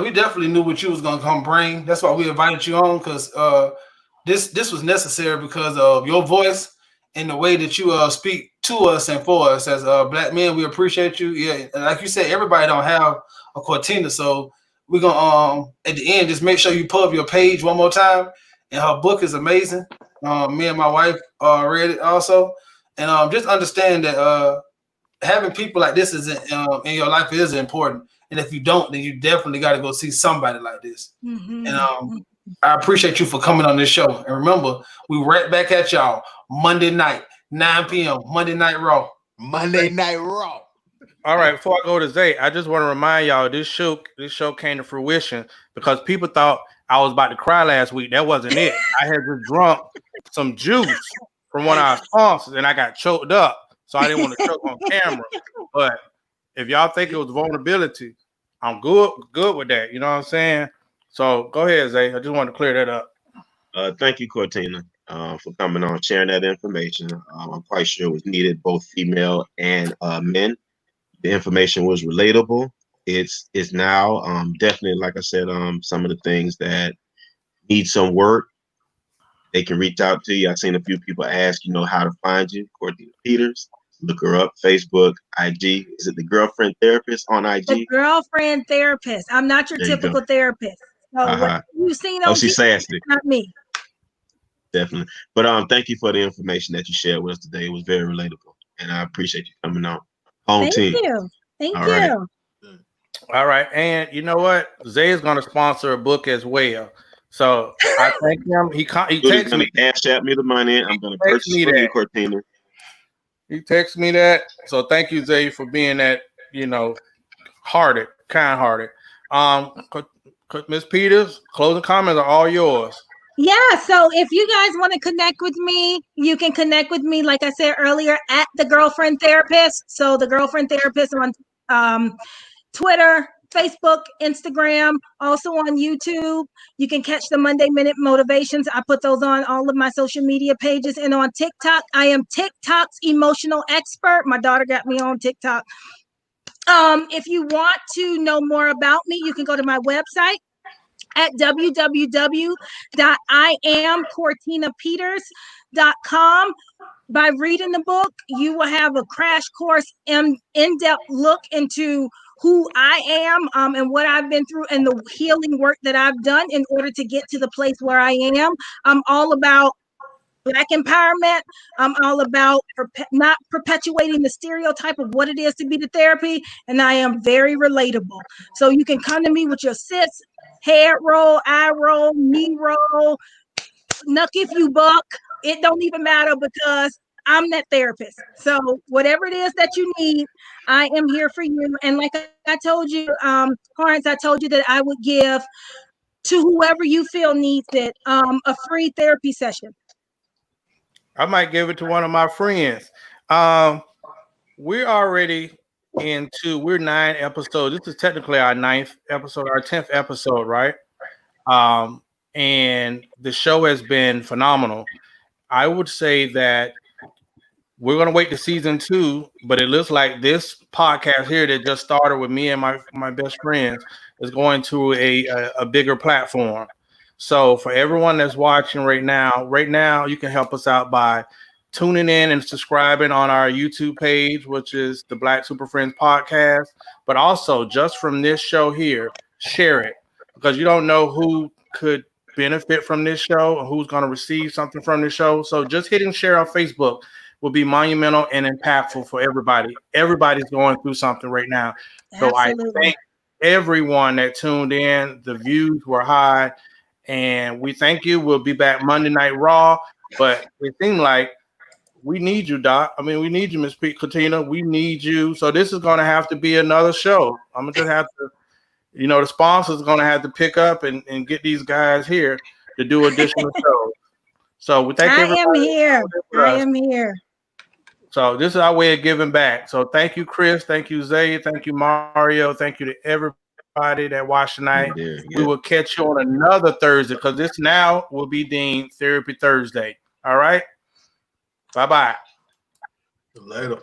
we definitely knew what you was gonna come bring. That's why we invited you on, because this was necessary because of your voice and the way that you speak to us and for us as black men. We appreciate you. Yeah, and like you said, everybody don't have a Cortina, so we're gonna at the end just make sure you pull up your page one more time. And her book is amazing. Me and my wife read it also, and just understand that having people like this is in your life is important. And if you don't, then you definitely got to go see somebody like this. Mm-hmm. And I appreciate you for coming on this show. And remember, we right back at y'all Monday night, 9 p.m. Monday Night Raw. Monday Night Raw. All right, before I go to Zay, I just want to remind y'all this show came to fruition because people thought I was about to cry last week. That wasn't it. I had just drunk some juice from one of our sponsors and I got choked up. So I didn't want to choke on camera. But if y'all think it was vulnerability, I'm good with that. You know what I'm saying? So go ahead, Zay. I just want to clear that up. Thank you, Cortina, for coming on, sharing that information. I'm quite sure it was needed, both female and men. The information was relatable. It's now definitely, like I said, some of the things that need some work, they can reach out to you. I've seen a few people ask, how to find you. Cortina Peters. Look her up, Facebook, IG. Is it the Girlfriend Therapist on IG? The Girlfriend Therapist. I'm not your typical therapist. So what you've seen on she's TV, sassy. not me. Definitely. But thank you for the information that you shared with us today. It was very relatable. And I appreciate you coming on. Thank you. Thank you. Right. All right. And you know what? Zay is going to sponsor a book as well. So I thank him. He texts me. Cash out me the money. I'm going to purchase for you, Cortina. He texted me that. So thank you, Zay, for being that, kind-hearted. Ms. Peters, closing comments are all yours. Yeah, so if you guys want to connect with me, you can connect with me, like I said earlier, at The Girlfriend Therapist. So The Girlfriend Therapist on Twitter, Facebook, Instagram, also on YouTube. You can catch the Monday Minute Motivations. I put those on all of my social media pages. And on TikTok, I am TikTok's emotional expert. My daughter got me on TikTok. If you want to know more about me, you can go to my website at www.IamCortinaPeters.com. By reading the book, you will have a crash course in-depth look into who I am and what I've been through and the healing work that I've done in order to get to the place where I am. I'm all about Black empowerment. I'm all about not perpetuating the stereotype of what it is to be the therapy. And I am very relatable. So you can come to me with your sits, head roll, eye roll, knee roll, knuck if you buck. It don't even matter because I'm that therapist. So whatever it is that you need, I am here for you. And like I told you, Clarence, I told you that I would give to whoever you feel needs it a free therapy session. I might give it to one of my friends. We're already we're 9 episodes. This is technically our 9th episode, our 10th episode, right? And the show has been phenomenal. I would say that we're going to wait to season 2, but it looks like this podcast here that just started with me and my best friends is going to a bigger platform. So for everyone that's watching right now, you can help us out by tuning in and subscribing on our YouTube page, which is the Black Super Friends Podcast. But also, just from this show here, share it, because you don't know who could benefit from this show or who's going to receive something from this show. So just hitting share on Facebook will be monumental and impactful for everybody. Everybody's going through something right now. So I thank everyone that tuned in. The views were high. And we thank you. We'll be back Monday Night Raw. But it seemed like we need you, Doc. I mean, we need you, Miss Cortina. We need you. So this is going to have to be another show. I'm going to just have to, the sponsors are going to have to pick up and get these guys here to do additional shows. So we thank everybody. I am here. So this is our way of giving back. So thank you, Chris. Thank you, Zay. Thank you, Mario. Thank you to everybody that watched tonight. Yeah. We will catch you on another Thursday because this now will be deemed Therapy Thursday. All right. Bye-bye. Later.